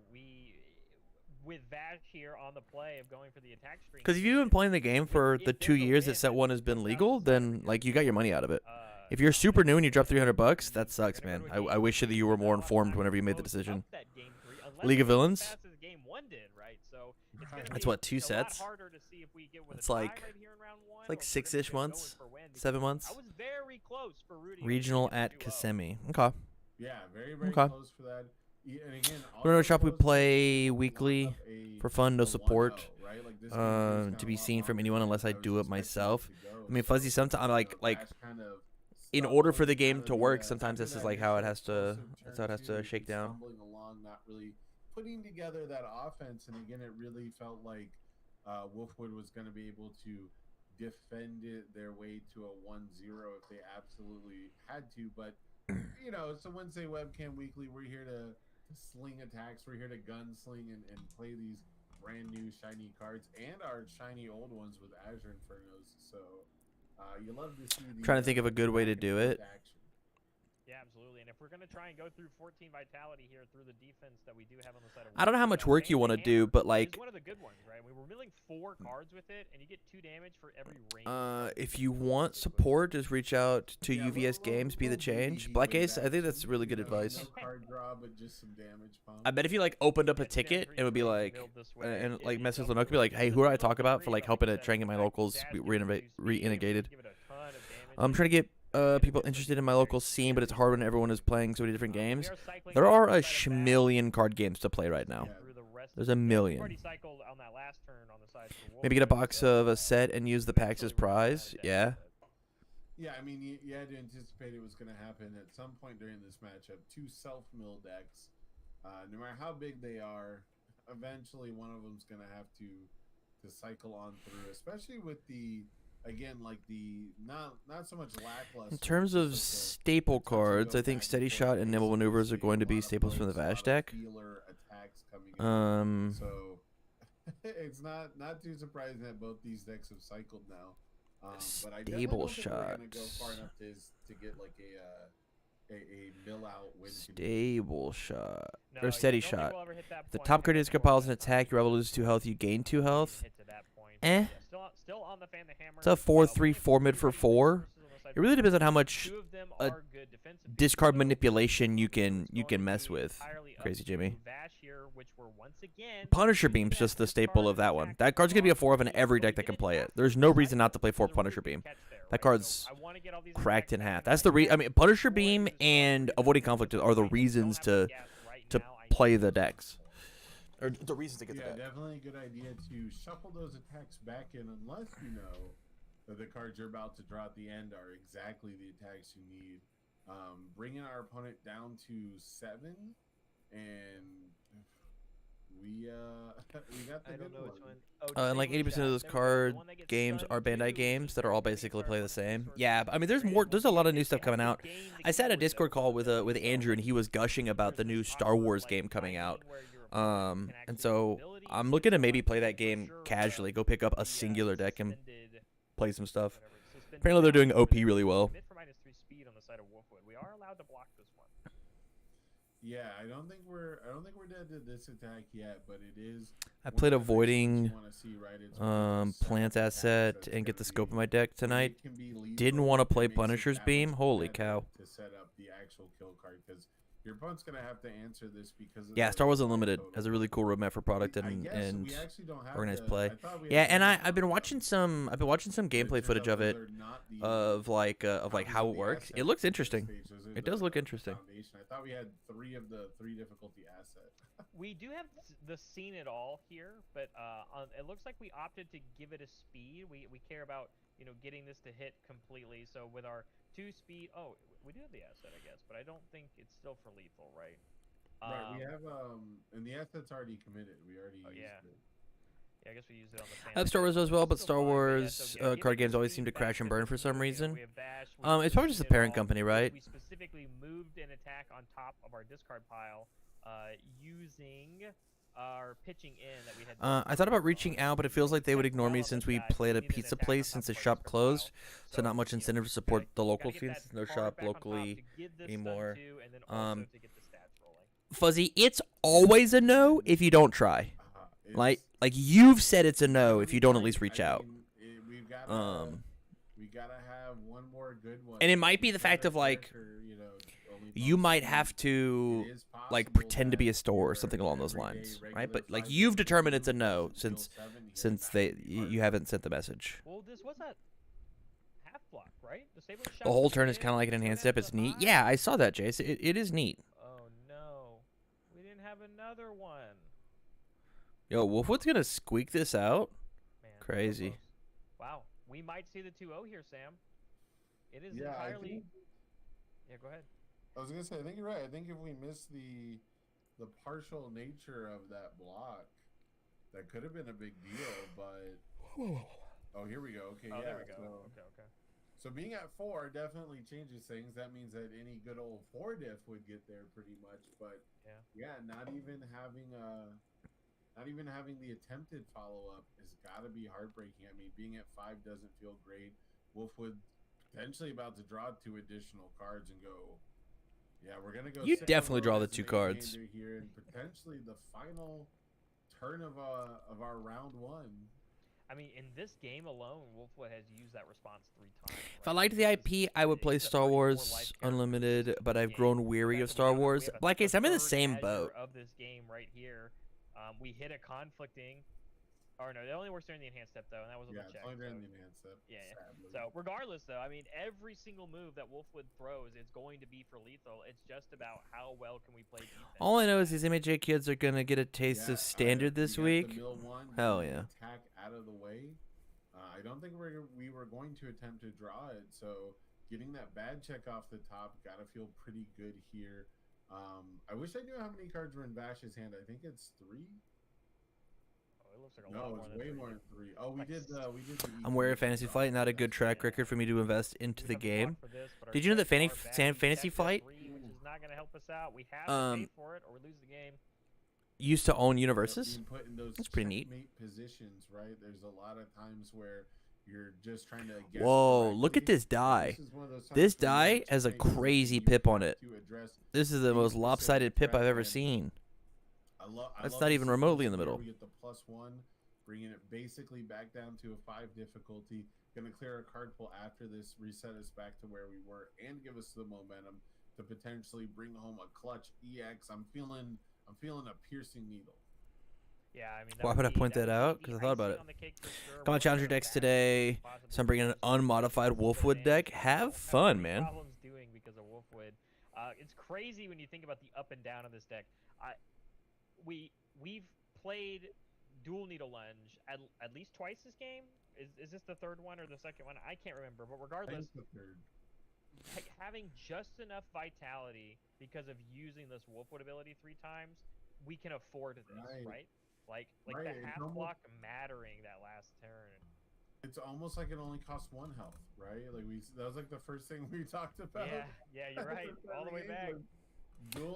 with Vash here on the play of going for the attack stream. Because if you've been playing the game for if the there's 2 a years that win set one has that been comes out legal, of the side of then the like you got your money out of it. uh, If you're super new and you drop $300, that and sucks, everyone man. would hate I wish that you were more not a lot of informed time whenever you made the close decision. up that game 3 unless League it of goes as Villains? fast as game 1 did, right? So it's gonna That's be what, 2 a lot sets? harder to see if we get with It's a tie like- right here in round 1, It's like or if we're 6-ish gonna get going months, for a win, because 7 months. I was very close for Rudy. Regional at Kissimmee. Okay. Yeah, very, very Okay. close for that. And again, Bruno also Shop, we close play to weekly line up a- for fun, no a 1-0, support, right? Like, this game is to be kinda a lot seen from longer anyone than unless I was do it expecting myself. to go, I mean, Fuzzy, so, sometimes like Vash kind of in order for the stumbled game out to of work, the, sometimes after this is that like how it initial has to. explosive That's how it has turn to two, shake down. Stumbling along, not really putting together that offense, and again, it really felt like Wolfwood was going to be able to defend it their way to a 1-0 if they absolutely had to. But you know, it's a Wednesday Webcam Weekly. We're here to sling attacks. We're here to gunsling and play these brand new shiny cards and our shiny old ones with Azure Infernos. So you love to see. The, Trying to think of a good way to back and do forth it. action. Yeah, absolutely. And if we're gonna try and go through 14 vitality here through the defense that we do have on the side of I don't know how Wolfwood, much work you want to do, but is like, one of the good ones, right? We were milling 4 cards with it, and you get 2 damage for every range. if you want support, just reach out to Yeah, UVS Games. Be the little change. BDD Black way Ace, I back think that's to, really good you know, advice. no card draw, but just some damage pump. I bet if you like opened up a Yeah, Gen ticket, 3 it would be is like, built this way. and It- like it message does Lenoke, be like, work. hey, It's who do a I talk about for free, like but helping like to you try and get my said, locals Dash be gives reduced speed, re-integrated. give it a ton of damage, I'm trying to get people interested in my local scene, but it's hard when everyone is playing so many different We games. are cycling There back are to a the side of Bash schmillion card games to play right now. Yeah. through the rest There's of a the deck. We've million. already cycled on that last turn on the side for Maybe get a Wolfwood, box so of a set and use the packs as eventually we're gonna prize. have that, Yeah. but- Yeah, I mean, you had to anticipate it was going to happen at some point during this matchup. 2 self-mill decks, no matter how big they are, eventually one of them's going to have to cycle on through, especially with the, again, like the not so much lackluster. In terms just of like staple the touch and cards, go I think back Steady and forth Shot and Nimble pace, Maneuvers are seeing going to a be lot of staples from the pokes, a lot Vash of deck. feeler attacks coming in. So it's not too surprising that both these decks have cycled now. But I definitely Stable don't think we're gonna go Shots. far enough to get like a mill out win. Stable Shot. No, Or yeah, Steady I don't think Shot. we'll ever hit that If the point. top I card think is we'll compiles an have attack, your rebel loses 2 health, you gain 2 health. hit to that point. Eh. Yeah, still on the fan the hammer. It's a 4-3-4 mid for 4. It really depends on how much 2 of them a are good defensive pieces, discard though. manipulation you So it's can going to mess be with. entirely up Crazy to Jimmy. Vash here, which we're once again Punisher using Beam's that just the discard staple of that one. attack That card's gonna be a 4 of in discard. every So deck that we can did play it. half There's the no cycle. reason not to play 4 There's a really Punisher good Beam. catch there, That right? card's So I wanna get all these cracked in attacks half. back That's the and I mean, Punisher forth. Beam Just and don't Avoiding have Conflict the are the gas reasons right to now. I play need the to decks. Or the reasons to get the Yeah, deck. definitely a good idea to shuffle those attacks back in, unless you know that the cards you're about to draw at the end are exactly the attacks you need. Bringing our opponent down to 7 and We we got the I don't good know which one. one. Oh, And like 80% of those card games are Bandai games that are all basically play the same. Yeah, I mean, there's more. There's a lot of new stuff coming out. I sat a Discord call with Andrew, and he was gushing about the new Star Wars game coming out. And so I'm looking to maybe play that game casually. Go pick up a singular deck and play some stuff. Apparently, they're doing OP really well. Mid for -3 speed on the side of Wolfwood. We are allowed to block this one. Yeah, I don't think we're dead to this attack yet, but it is. I one played of the things avoiding you wanna see, right? It's one of those Plant setup attacks Asset that's and get gonna the scope be- of my deck for me, tonight. it can be lethal, Didn't want to but it play makes it Punisher's that Beam. much Holy better cow. To set up the actual kill card, because your opponent's gonna have to answer this because. Of Yeah, the Star Wars card Unlimited total. has a really cool roadmap for product I and guess and we actually don't have organized the- play. I thought we Yeah, had and the I've been roadmap. watching some gameplay footage of it of like how it works. It looks interesting. It does look interesting. I thought we had 3 of the 3 difficulty assets. We do have the Seen It All here, but it looks like we opted to give it a speed. We care about getting this to hit completely. So with our 2 speed, we do have the asset, I guess, but I don't think it's still for lethal, right? Right, we have and the asset's already committed. We already used yeah. it. Yeah, I guess we used it on the. I have Star Wars as well, but Star Wars card games always seem to crash and burn for some reason. It's probably just the parent company, right? We specifically moved an attack on top of our discard pile, using our pitching in that we had. I thought about reaching out, but it feels like they would ignore me since we played a pizza place since the shop closed. So not much incentive to support the local scene since no shop locally anymore. Fuzzy, it's always a no if you don't try. Like you've said it's a no if you don't at least reach out. We've gotta, we gotta have one more good one. And it might be the fact of like you might have to like pretend to be a store or something along those lines, right? But like you've determined it's a no since you haven't sent the message. Well, this was a half block, right? The whole turn is kind of like an enhanced step. It's neat. Yeah, I saw that, Jace. It is neat. Oh no, we didn't have another one. Yo, Wolfwood's gonna squeak this out. Man, so Crazy. close. Wow, we might see the 2-0 here, Sam. It is Yeah, entirely. Yeah, go ahead. I was gonna say, I think you're right. I think if we miss the partial nature of that block, that could have been a big deal. But here we go. Okay, Oh, yeah. there we go. Okay. So being at 4 definitely changes things. That means that any good old 4 diff would get there pretty much. But yeah, not even having the attempted follow up has got to be heartbreaking. I mean, being at 5 doesn't feel great. Wolfwood potentially about to draw 2 additional cards and go. Yeah, we're gonna go. You Sicko definitely draw Mode the as 2 an cards. eight-hander here, and potentially the final turn of our round 1. I mean, in this game alone, Wolfwood has used that response 3 times. If I liked the IP, I would play Star Wars Unlimited, but I've grown weary of Star Wars. Black Ace, I'm in the same boat. Of this game right here, we hit a conflicting. Or no, it only works during the enhanced step though, and that was on Yeah, the it's check. only during so- the enhanced step. Yeah. Sadly. So regardless, though, I mean, every single move that Wolfwood throws is going to be for lethal. It's just about how well can we play defense. All I know is these MHA kids are gonna get a taste Yeah, of standard this we got week. the mill one, Hell the yeah. Attack out of the way. I don't think we were going to attempt to draw it, so getting that bad check off the top gotta feel pretty good here. I wish I knew how many cards were in Vash's hand. I think it's 3. Oh, it looks like a lot No, more it's than way 3. more than 3. Oh, we did the. I'm wary of Fantasy Flight, not a good track record for me to invest into We the have a block game. for this, but our Did you know that checks are Fantasy bad. Flight Check at 3, which is not going to help us out. We have to pay for it, or we lose the game. used to own universes? Being put in those That's pretty neat. checkmate positions, right? There's a lot of times where you're just trying to guess Whoa, look at correctly. this die. This is one of those times This where you die have has a checkmate crazy you pip on have it. to address. This is the most lopsided pip I've ever seen. I That's love not the even remotely in the sequence middle. here. We get the +1, bringing it basically back down to a 5 difficulty. Gonna clear our card pool after this, reset us back to where we were, and give us the momentum to potentially bring home a clutch EX. I'm feeling a piercing needle. Yeah, I mean, Why would I point that out? 'Cause I thought about it. Got my challenger decks today, so I'm bringing an unmodified Wolfwood deck. Have fun, man. Problems doing because of Wolfwood. It's crazy when you think about the up and down of this deck. We've played Dual Needle Lunge at least twice this game. Is this the third one or the second one? I can't remember. But I think regardless, it's the 3rd. having just enough vitality because of using this Wolfwood ability 3 times we can afford this, Right. right? Like Right, the it's half almost- block mattering that last turn. It's almost like it only costs 1 health, right? Like that was like the first thing we talked about. Yeah, you're right. All the way back.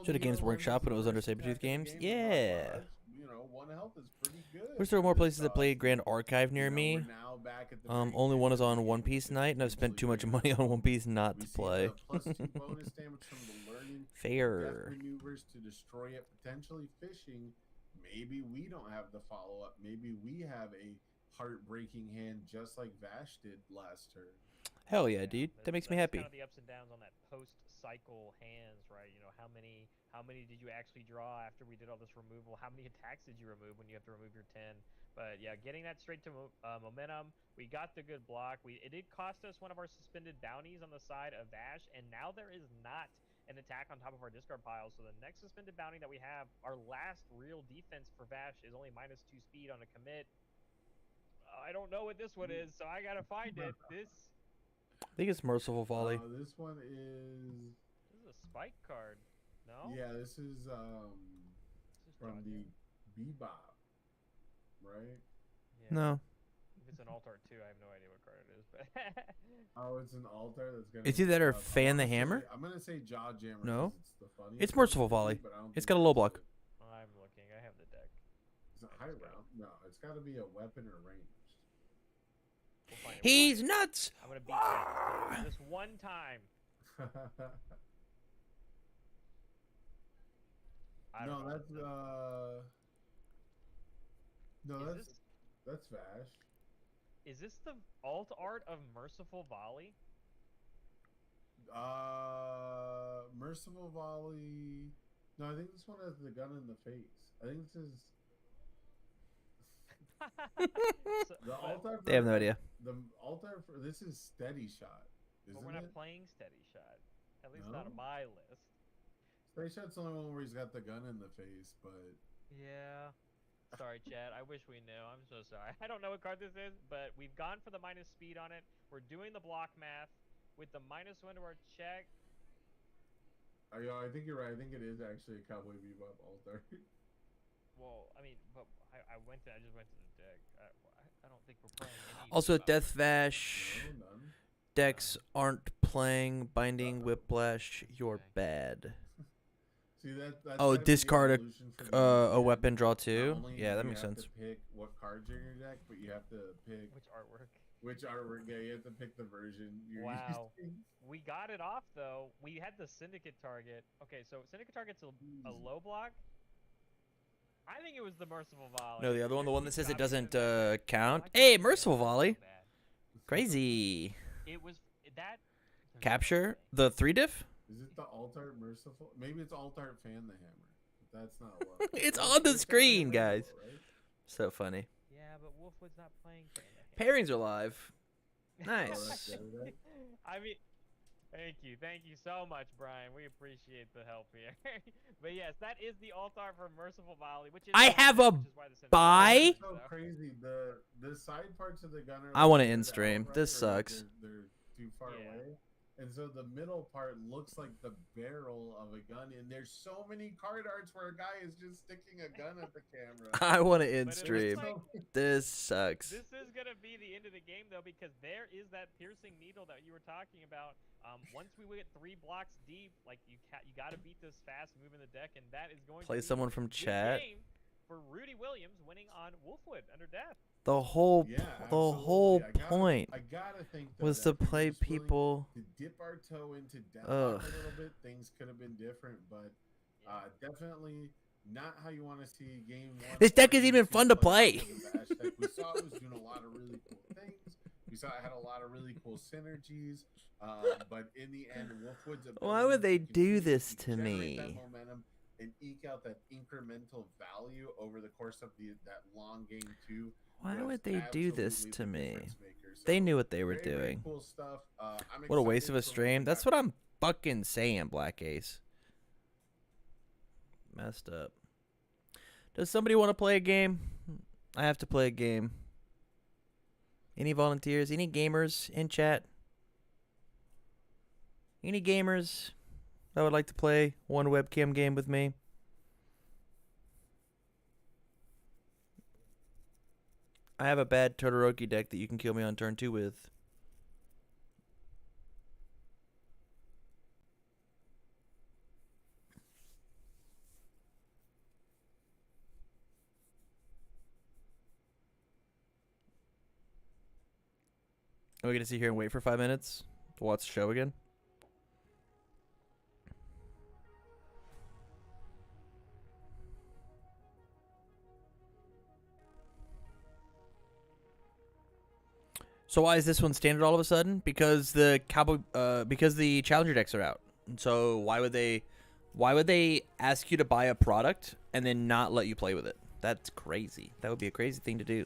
Should have Games Workshop when it was under Sabretooth Games. Yeah. You know, 1 health is pretty good. Wish there were more places that play Grand Archive near You know, me. we're now back at the very Only end one of is the on game, One Piece which is night, and I've spent too much potentially money on One Piece not we to see play. the +2 bonus damage from the learning death Fair. maneuvers to destroy it, potentially fishing. Maybe we don't have the follow up. Maybe we have a heartbreaking hand just like Vash did last turn. Hell yeah, dude. That makes me happy. Kind of the ups and downs on that post-cycle hands, right? You know, how many did you actually draw after we did all this removal? How many attacks did you remove when you have to remove your 10? But yeah, getting that straight to momentum, we got the good block. It did cost us one of our suspended bounties on the side of Vash, and now there is not an attack on top of our discard pile. So the next suspended bounty that we have, our last real defense for Vash is only -2 speed on a commit. I don't know what this one is, so I gotta find it. This I think it's Merciful Volley. This one is is a spike card. No? yeah. This is This is from John the Deere. Bebop, right? Yeah. No. If it's an alt art too, I have no idea what card it is, but Oh, it's an altar that's gonna. It's either that or I'm Fan the gonna say- Hammer? I'm gonna say Jaw Jammer. No. 'cause It's the funniest It's one Merciful to me, Volley. but I don't It's think got a low that's block. it. I'm looking. I have the deck. It's a I high just got it. round. No, it's got to be a weapon or range. We'll find it. He's nuts! I'm gonna beat Ah! you this one time. I don't no, know. that's no, Is that's Vash. Is this the alt art of Merciful Volley? Merciful Volley. No, I think this one has the gun in the face. I think this is So- the but- altar. They have no idea. The altar for this is Steady Shot, But isn't we're not it? playing Steady Shot. At least not on No? my list. Steady Shot's the only one where he's got the gun in the face, but Yeah. Sorry, Chad. I wish we knew. I'm so sorry. I don't know what card this is, but we've gone for the minus speed on it. We're doing the block math with the -1 to our check. I think you're right. I think it is actually a Cowboy Bebop altar. Well, I mean, but I just went to the deck. I don't think we're playing any. Also, Bebop. Death Vash No, none. decks aren't playing Binding Uh-oh. Whiplash. You're Okay. bad. See that's Oh, gotta be the discard evolution from the a end. weapon draw Not too? only Yeah, do that you makes have sense. to pick what cards are in your deck, but you have to pick Which artwork? which artwork. Yeah, you have to pick the version you're Wow. using. We got it off though. We had the Syndicate target. Okay, so Syndicate target's a low block. I think it was the Merciful Volley. No, the other one, the one that It's says it gotta be doesn't the- count. Why can't Hey, I say Merciful it so Volley. bad? Crazy. It was that. there's no Capture way. the 3 diff? Is it the Altart Merciful? Maybe it's Altart Fan the Hammer. But that's not what. It's It's on the gotta be screen, Merciful, guys. right? So funny. Yeah, but Wolfwood's not playing. Pairings are live. Oh, Nice. that's the other deck? I mean, thank you so much, Brian. We appreciate the help here. But yes, that is the altar for Merciful Volley, which is I have a which is why the Syndicate buy? is It's so crazy. The side parts of the gunner. I wanna like, end they're stream. outright, This or, like, sucks. They're too far Yeah. away. And so the middle part looks like the barrel of a gun, and there's so many card arts where a guy is just sticking a gun at the camera. I want to end But it looks stream. like- This sucks. This is gonna be the end of the game though, because there is that piercing needle that you were talking about. Once we get 3 blocks deep, like you got to beat this fast, moving the deck, and that is going Play to be someone from the chat. game for Rudy Williams winning on Wolfwood under death. The whole Yeah, the whole absolutely. point I gotta think though, was that to if we play were just willing people. to dip our toe into deathlock Ugh. a little bit, things could have been different, but definitely not how you want to see game one. This deck is or even game fun two to play. of the Bash deck. We saw it was doing a lot of really cool things. We saw it had a lot of really cool synergies. But in the end, Wolfwood's Why ability would they to do continue this to generate me? that momentum and eke out that incremental value over the course of that long game two. Why was would they do this absolutely to the me? difference maker. They So, knew what they were very, very doing. cool stuff. I'm What a waste of a excited for stream. we That's got- what I'm fucking saying, Black Ace. Messed up. Does somebody want to play a game? I have to play a game. Any volunteers? Any gamers in chat? Any gamers that would like to play one webcam game with me? I have a bad Todoroki deck that you can kill me on turn 2 with. Are we going to sit here and wait for 5 minutes to watch the show again? So why is this one standard all of a sudden? Because the because the challenger decks are out. And so why would they ask you to buy a product and then not let you play with it? That's crazy. That would be a crazy thing to do.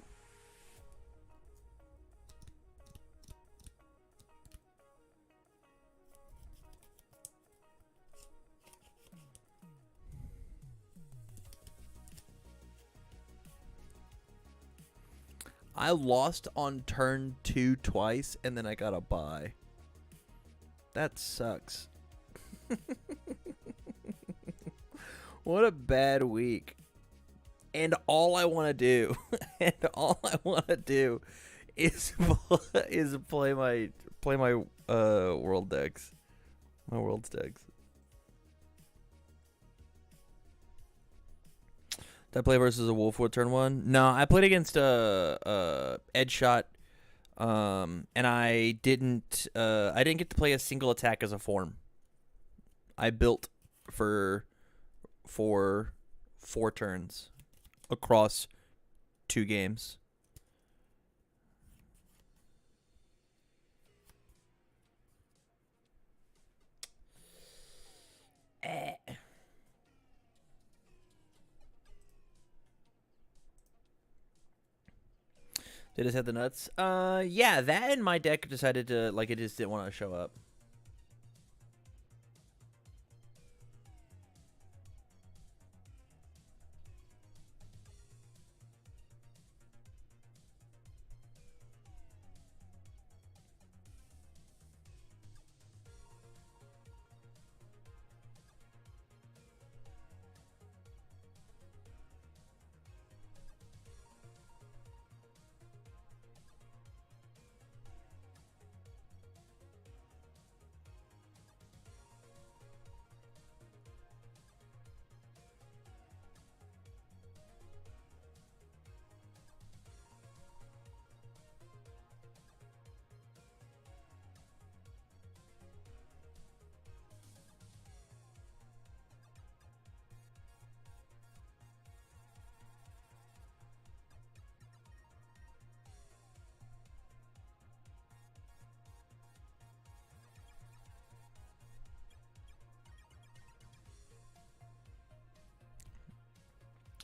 I lost on turn 2 twice, and then I got a bye. That sucks. What a bad week. And all I want to do, is play my world decks, my world's decks. Did I play versus a Wolfwood turn 1? No, I played against Edge Shot, and I didn't get to play a single attack as a form. I built for 4 turns across 2 games. They just had the nuts. Yeah, that and my deck decided to, like, it just didn't want to show up.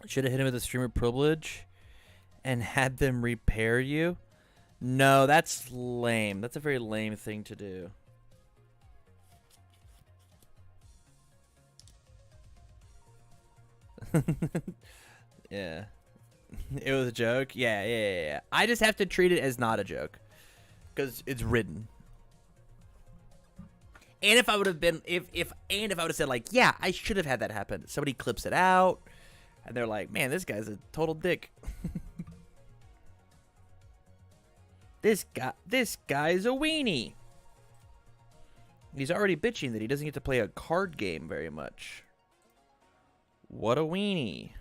Should have hit him with a streamer privilege and had them repair you. No, that's lame. That's a very lame thing to do. Yeah. It was a joke? Yeah. I just have to treat it as not a joke. Because it's written. And if I would have been, if I would have said, like, yeah, I should have had that happen. Somebody clips it out. And they're like, man, this guy's a total dick. This guy's a weenie. He's already bitching that he doesn't get to play a card game very much. What a weenie.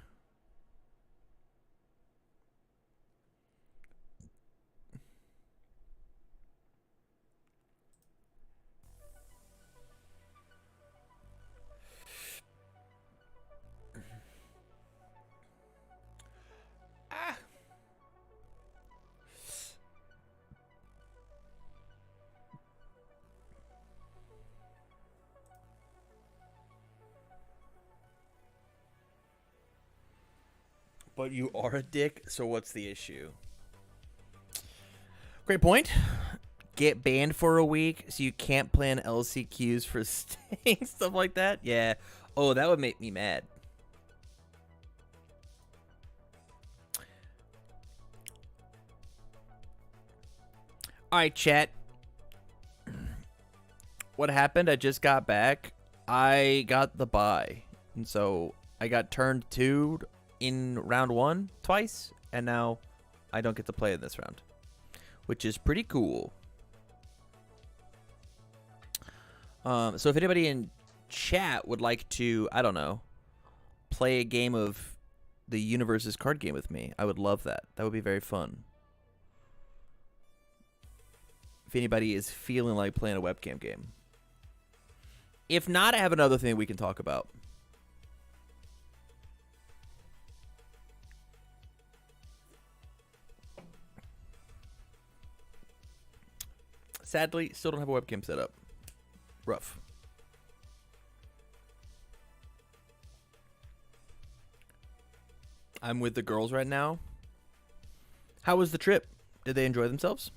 But you are a dick, so what's the issue? Great point. Get banned for a week so you can't plan LCQs for staying, stuff like that. Yeah. Oh, that would make me mad. Alright, chat. What happened? I just got back. I got the bye. And so I got turned 2 in round 1 twice, and now I don't get to play in this round, which is pretty cool. So if anybody in chat would like to, I don't know, play a game of the Universe's card game with me, I would love that. That would be very fun. If anybody is feeling like playing a webcam game. If not, I have another thing we can talk about. Sadly, still don't have a webcam set up. Rough. I'm with the girls right now. How was the trip? Did they enjoy themselves?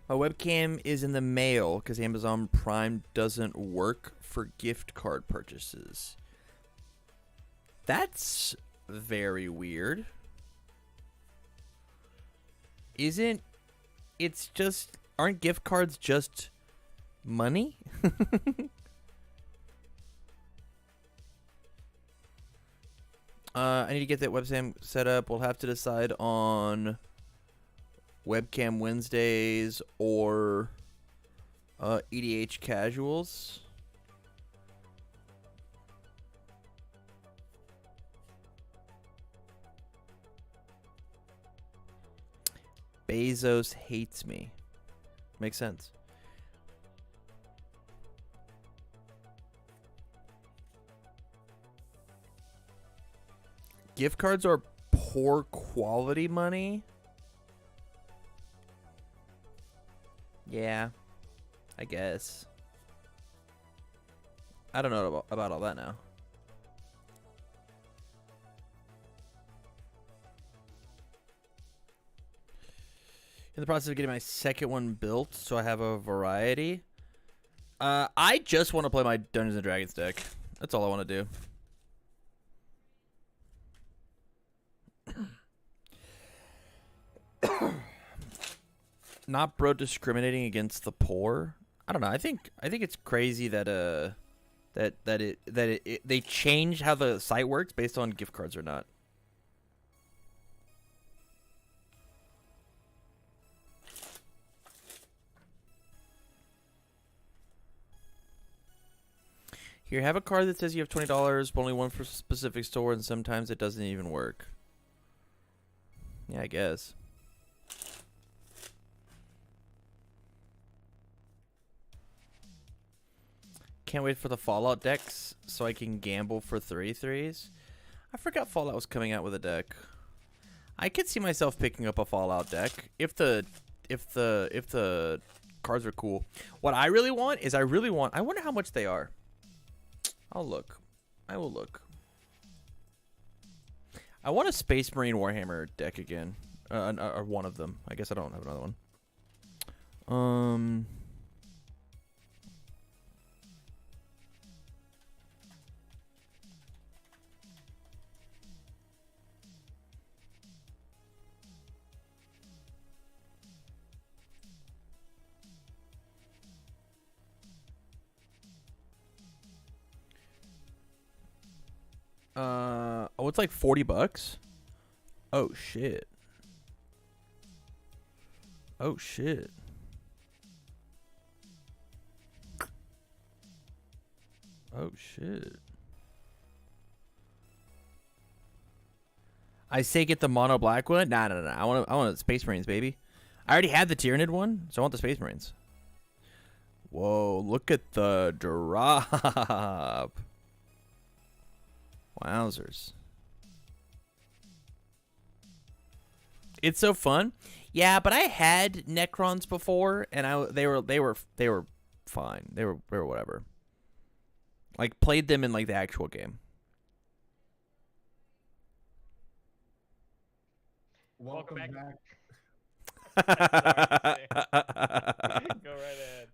My webcam is in the mail because Amazon Prime doesn't work for gift card purchases. That's very weird. Aren't gift cards just money? I need to get that webcam set up. We'll have to decide on Webcam Wednesdays or EDH Casuals. Bezos hates me. Makes sense. Gift cards are poor quality money. Yeah, I guess. I don't know about all that now. In the process of getting my second one built, so I have a variety. I just want to play my Dungeons and Dragons deck. That's all I want to do. Not bro discriminating against the poor. I don't know. I think it's crazy that they change how the site works based on gift cards or not. Here, have a card that says you have $20, but only one for a specific store, and sometimes it doesn't even work. Yeah, I guess. Can't wait for the Fallout decks so I can gamble for 3/3s. I forgot Fallout was coming out with a deck. I could see myself picking up a Fallout deck if the cards are cool. What I really want is I wonder how much they are. I'll look. I will look. I want a Space Marine Warhammer deck again. Or one of them. I guess I don't have another one. Oh, it's like $40. Oh shit. Oh shit. Oh shit. I say get the mono black one. Nah. I want the Space Marines, baby. I already had the Tyranid one, so I want the Space Marines. Whoa! Look at the drop. Wowzers. It's so fun. Yeah, but I had Necrons before, and they were fine. They were whatever. Like, played them in like the actual game. Welcome back. Sorry. Go right ahead.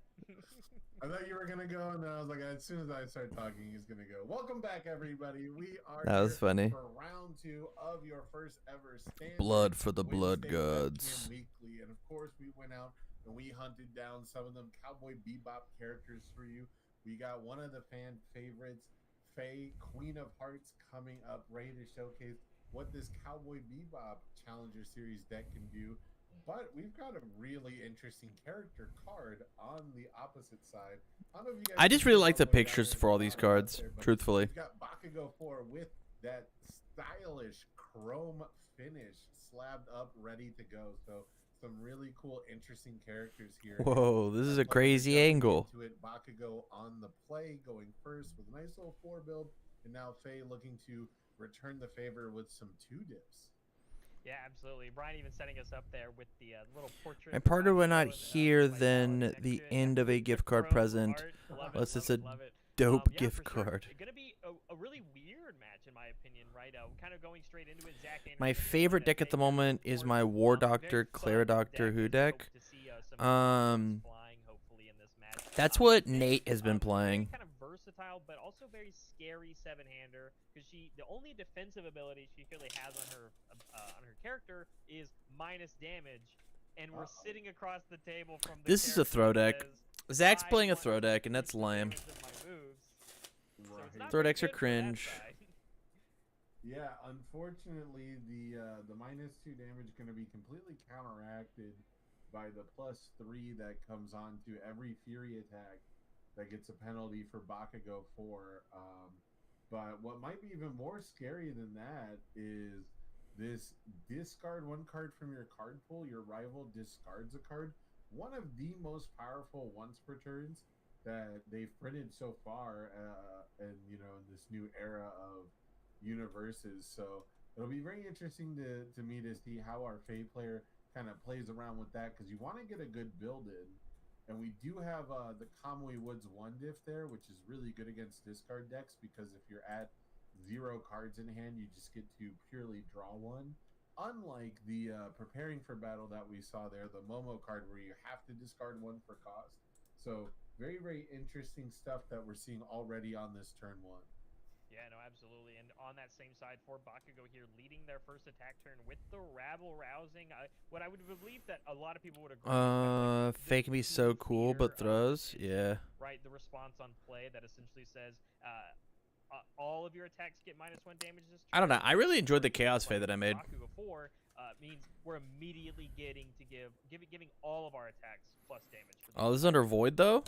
I thought you were gonna go, and then I was like, as soon as I start talking, he's gonna go. Welcome back, everybody. We are That was here funny. for round 2 of your first ever Standard Blood for the blood Wednesday webcam gods. Weekly, and of course, we went out and we hunted down some of them Cowboy Bebop characters for you. We got one of the fan favorites, Faye, Queen of Hearts, coming up, ready to showcase what this Cowboy Bebop Challenger Series deck can do. But we've got a really interesting character card on the opposite side. I don't know if you guys I just can really see like all the way down pictures there for all at the these bottom left cards, there, but truthfully. we've got Bakugo 4 with that stylish chrome finish slabbed up, ready to go. So some really cool, interesting characters here. Whoa, this is a Players crazy jumping angle. into it. Bakugo on the play, going first with a nice little 4 build, and now Faye looking to return the favor with some 2 dips. Yeah, absolutely. Brian even setting us up there with the little portrait. My of partner would Bakugo not and, hear like, then next the to it. end of a gift card Chrome present. art. Love it, Unless love it's it, a love it. dope Yeah, gift for sure. card. It's gonna be a really weird match in my opinion, right? Kind of going straight into it. Zach My Anderson favorite and deck at the Faker moment is Force. my War Very Doctor, fun Clara Doctor Who and deck. hope to see, some cards Um, flying, hopefully, in this match. That's what Faye, Nate has been very playing. kind of versatile, but also very scary 7-hander because the only defensive ability she clearly has on her character is minus damage, and we're sitting across the table from the This is a character throw that deck. says, Zach's "I playing a want throw deck, and to that's take the lame. damage of my moves." So it's not Right. Throw very decks are good for that cringe. side. Yeah, unfortunately, the -2 damage going to be completely counteracted by the +3 that comes on to every Fury attack that gets a penalty for Bakugo 4. But what might be even more scary than that is this discard 1 card from your card pool. Your rival discards a card. One of the most powerful once per turns that they've printed so far, and in this new era of universes. So it'll be very interesting to me to see how our Fae player kind of plays around with that, because you want to get a good build in, and we do have the Kamui Woods 1 diff there, which is really good against discard decks, because if you're at 0 cards in hand, you just get to purely draw 1, unlike the preparing for battle that we saw there, the Momo card, where you have to discard 1 for cost. So very, very interesting stuff that we're seeing already on this turn 1. Yeah, no, absolutely. And on that same side for Bakugo here, leading their first attack turn with the rabble rousing. What I would believe that a lot of people would agree. is kind of like Faye can be the so key cool, fear but of throws, it, yeah. right, the response on play that essentially says all of your attacks get -1 damage this turn. I don't know. I really enjoyed the Versus Chaos Fae like that I made. Bakugo 4 means we're immediately getting to giving all of our attacks plus damage. For Oh, this is under Void, though?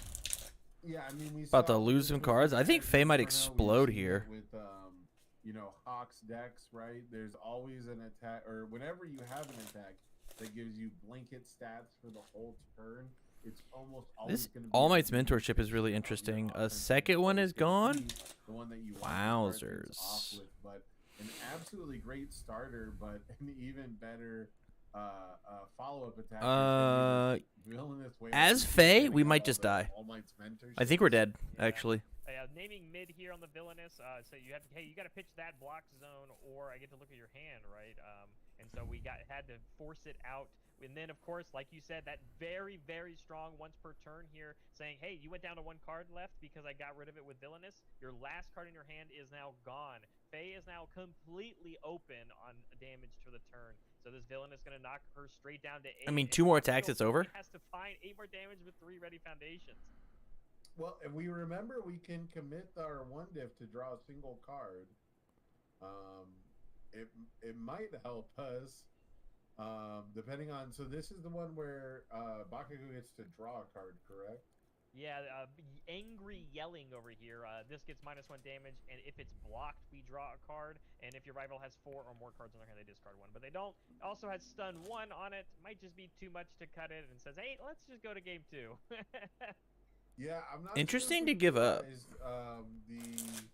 Yeah, I mean, we About to saw lose this some was cards. the I think Magic Faye might Inferno. We've explode seen it here. with Hawk's decks, right? There's always an attack, or whenever you have an attack that gives you blanket stats for the whole turn, it's almost always This going to be All Might's the mentorship is really your interesting. A offensive second one choice is gonna gone? be the one that you want to start things off Wowzers. with, but an absolutely great starter, but an even better follow-up attack. is gonna be this villainous way of as getting Faye, we all might just the die. All Might's mentorship. I think we're dead, Yeah. actually. Naming mid here on the villainous, so you have to, hey, you got to pitch that block zone, or I get to look at your hand, right? And so we had to force it out, and then of course, like you said, that very, very strong once per turn here, saying, hey, you went down to 1 card left because I got rid of it with villainous. Your last card in your hand is now gone. Faye is now completely open on damage for the turn. So this villain is going to knock her straight down to 8. I mean, and 2 more Bakugo attacks, it's only over. has to find 8 more damage with 3 ready foundations. Well, if we remember, we can commit our 1 diff to draw a single card. It might help us, depending on. So this is the one where Bakugo gets to draw a card, correct? Yeah, angry yelling over here. This gets -1 damage, and if it's blocked, we draw a card. And if your rival has 4 or more cards on their hand, they discard 1. But they don't. Also has stun 1 on it. Might just be too much to cut it, and says, hey, let's just go to game 2. Yeah, I'm not. Interesting sure to if give you up. realized,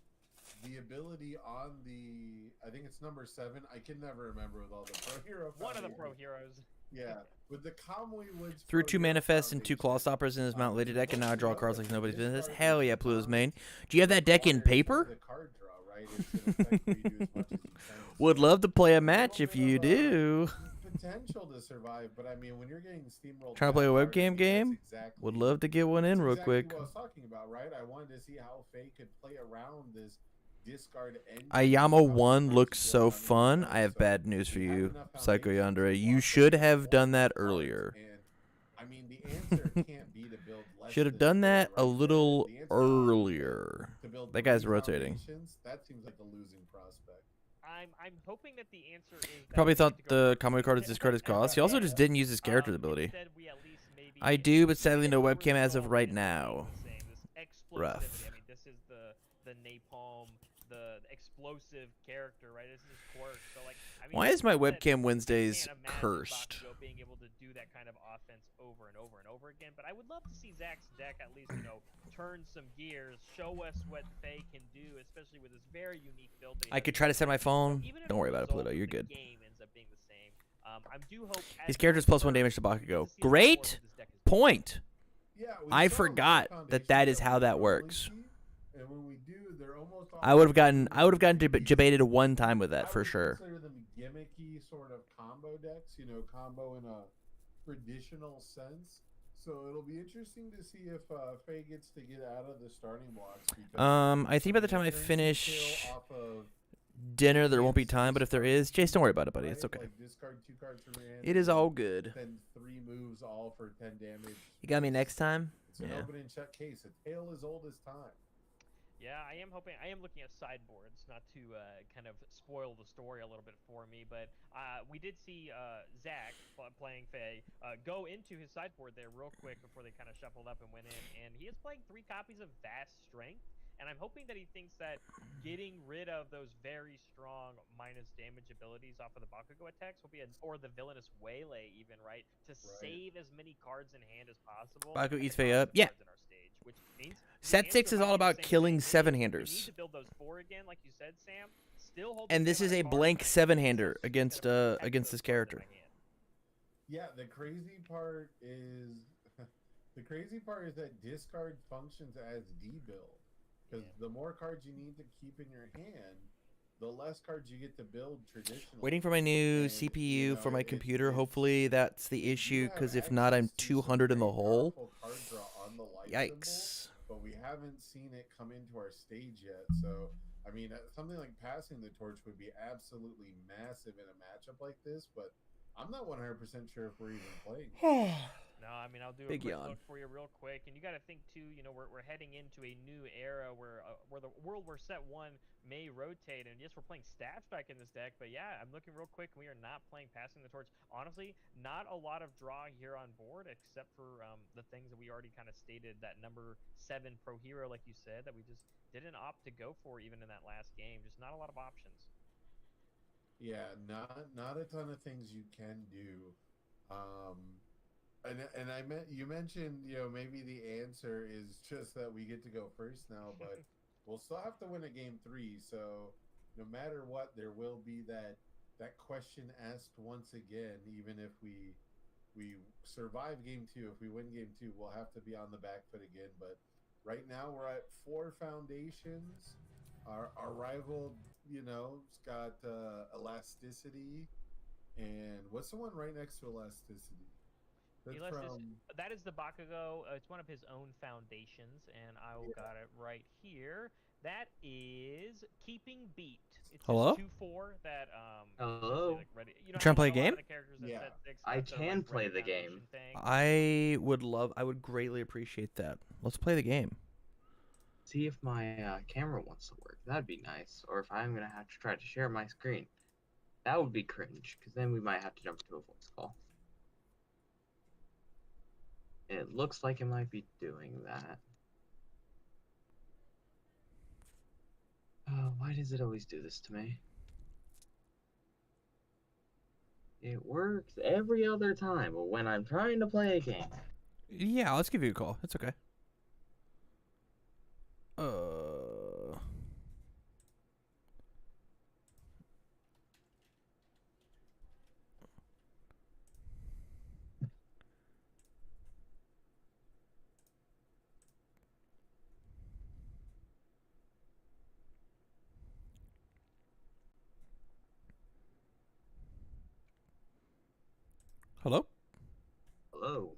the ability on the, I think it's number 7. I can never remember with all the pro hero. One of the foundations. pro heroes. Yeah, with the Kamui Woods. Threw Pro 2 Hero manifests and 2 Claw Foundation, Stoppers in his Mount Lady deck, and now I draw cards like nobody's This business. card Hell yeah, is Pluto's on main. Do you have that deck in water paper? The card draw, right? It's gonna affect redo as much as you can. Would So love to play a a match little if bit you of, do. potential to survive, but I mean, when you're getting steamrolled, Trying to play a that hard, I webcam mean, game? that's exactly, Would love to get one in that's real exactly quick. what I was talking about, right? I wanted to see how Faye could play around this discard engine. Ayama how 1 cards looks build so on fun. turn. I have So bad news for we have you, enough Psycho foundation to Yandere. You walk should over have done multiple that cards, earlier. And I mean, the answer can't be to build less. Should have than done four, that a right? little The answer has to be earlier. to build That guy's 3 rotating. foundations. That seems like a losing prospect. I'm hoping that the answer is that Probably we thought need to go the for comedy card is discard his cost. He also just didn't use his character's ability. Instead, we at least maybe I do, but sadly no the webcam as of original right is now. the same, this Rough. explosivity. I mean, this is the napalm, the explosive character, right? This is his quirk. So like, I mean, Why is my that- webcam I Wednesdays can't imagine cursed? Bakugo being able to do that kind of offense over and over and over again. But I would love to see Zach's deck at least, turn some gears, show us what Faye can do, especially with this very unique build. That he I does could try to set my so phone. even if Don't the worry about it, result Pluto. of You're the good. game ends up being the same, I do hope His as character's we +1 learn, damage to we get Bakugo. see a lot more Great of this deck as well. point. Yeah, we I saw forgot Foundation that that is we how that normally works. see, and when we do, they're almost I would have always gotten pretty- debated one time with I that for would sure. consider them gimmicky sort of combo decks, combo in a traditional sense. So it'll be interesting to see if Faye gets to get out of the starting blocks. because, I think by the mean, time I turns his finish tail off of dinner, there won't be James time. But if there Discard, is, Jace, don't worry about it, buddy. It's right? okay. Like discard 2 cards from your hand. It is and all good. Then 3 moves all for 10 damage. You got me next time? It's an Yeah. open and shut case. A tale as old as time. Yeah, I am looking at sideboards, not to kind of spoil the story a little bit for me, but we did see Zach playing Faye go into his sideboard there real quick before they kind of shuffled up and went in, and he is playing 3 copies of Vast Strength, and I'm hoping that he thinks that getting rid of those very strong minus damage abilities off of the Bakugo attacks will be or the Villainous Waylay even, right, to save as many cards in hand as possible. Bakugo at the eats Faye cost up. of Yeah. cards in our stage, which means Set the 6 is answer all might be the about same killing thing. 7-handers. We need to build those 4 again, like you said, Sam. Still hold And the this same is a amount of blank cards, 7-hander just against gotta protect against those this cards in character. my hand. Yeah, the crazy part is that discard functions as debuild. Because the more cards you need to keep in your hand, the less cards you get to build traditionally. Waiting for my new And, CPU for my it's- computer. it's- Hopefully that's the if you issue, have because if not, I'm access to some 200 in the very hole. powerful card draw on the light symbol, Yikes. but we haven't seen it come into our stage yet. So, I mean, something like passing the torch would be absolutely massive in a matchup like this, but I'm not 100% sure if we're even playing. No, I mean I'll do Big a quick yawn. look for you real quick, and you got to think too. We're heading into a new era where the world where set 1 may rotate, and yes, we're playing Staff Strike in this deck, but yeah, I'm looking real quick. We are not playing Passing the Torch. Honestly, not a lot of draw here on board, except for the things that we already kind of stated. That number 7 Pro Hero, like you said, that we just didn't opt to go for even in that last game. Just not a lot of options. Yeah, not a ton of things you can do. And you mentioned, maybe the answer is just that we get to go first now, but we'll still have to win a game 3. So no matter what, there will be that question asked once again. Even if we survive game 2, if we win game 2, we'll have to be on the back foot again. But right now we're at 4 foundations. Our rival, it's got elasticity, and what's the one right next to elasticity? That is the Bakugo. It's one of his own foundations, and I got it right here. That is Keeping Beat. It's Hello? 2/4 that Hello? like ready. You trying to play a how lot game? of the characters that Yeah. set 6 I have the, can like, play ready the game. foundation thing. I would greatly appreciate that. Let's play the game. See if my camera wants to work. That'd be nice. Or if I'm gonna have to try to share my screen. That would be cringe, because then we might have to jump to a voice call. It looks like it might be doing that. Why does it always do this to me? It works every other time, but when I'm trying to play a game. Yeah, let's give you a call. It's okay. Hello. Hello.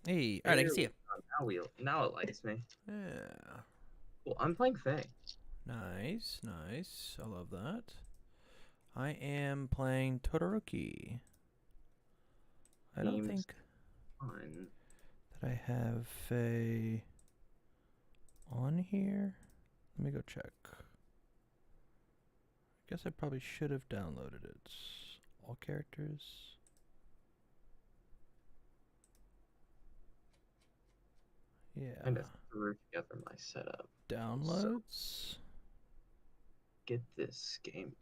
Hey. All right, I can see you. Now it likes me. Yeah. Well, I'm playing Faye. Nice, nice. I love that. I am playing Todoroki. I don't Seems think Fun. that I have Faye on here. Let me go check. Guess I probably should have downloaded it. All characters. Yeah. Kind of threw together my setup. Downloads. Get this game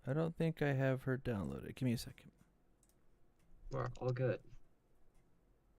I don't think I have her downloaded. Give me a second. done. We're all good.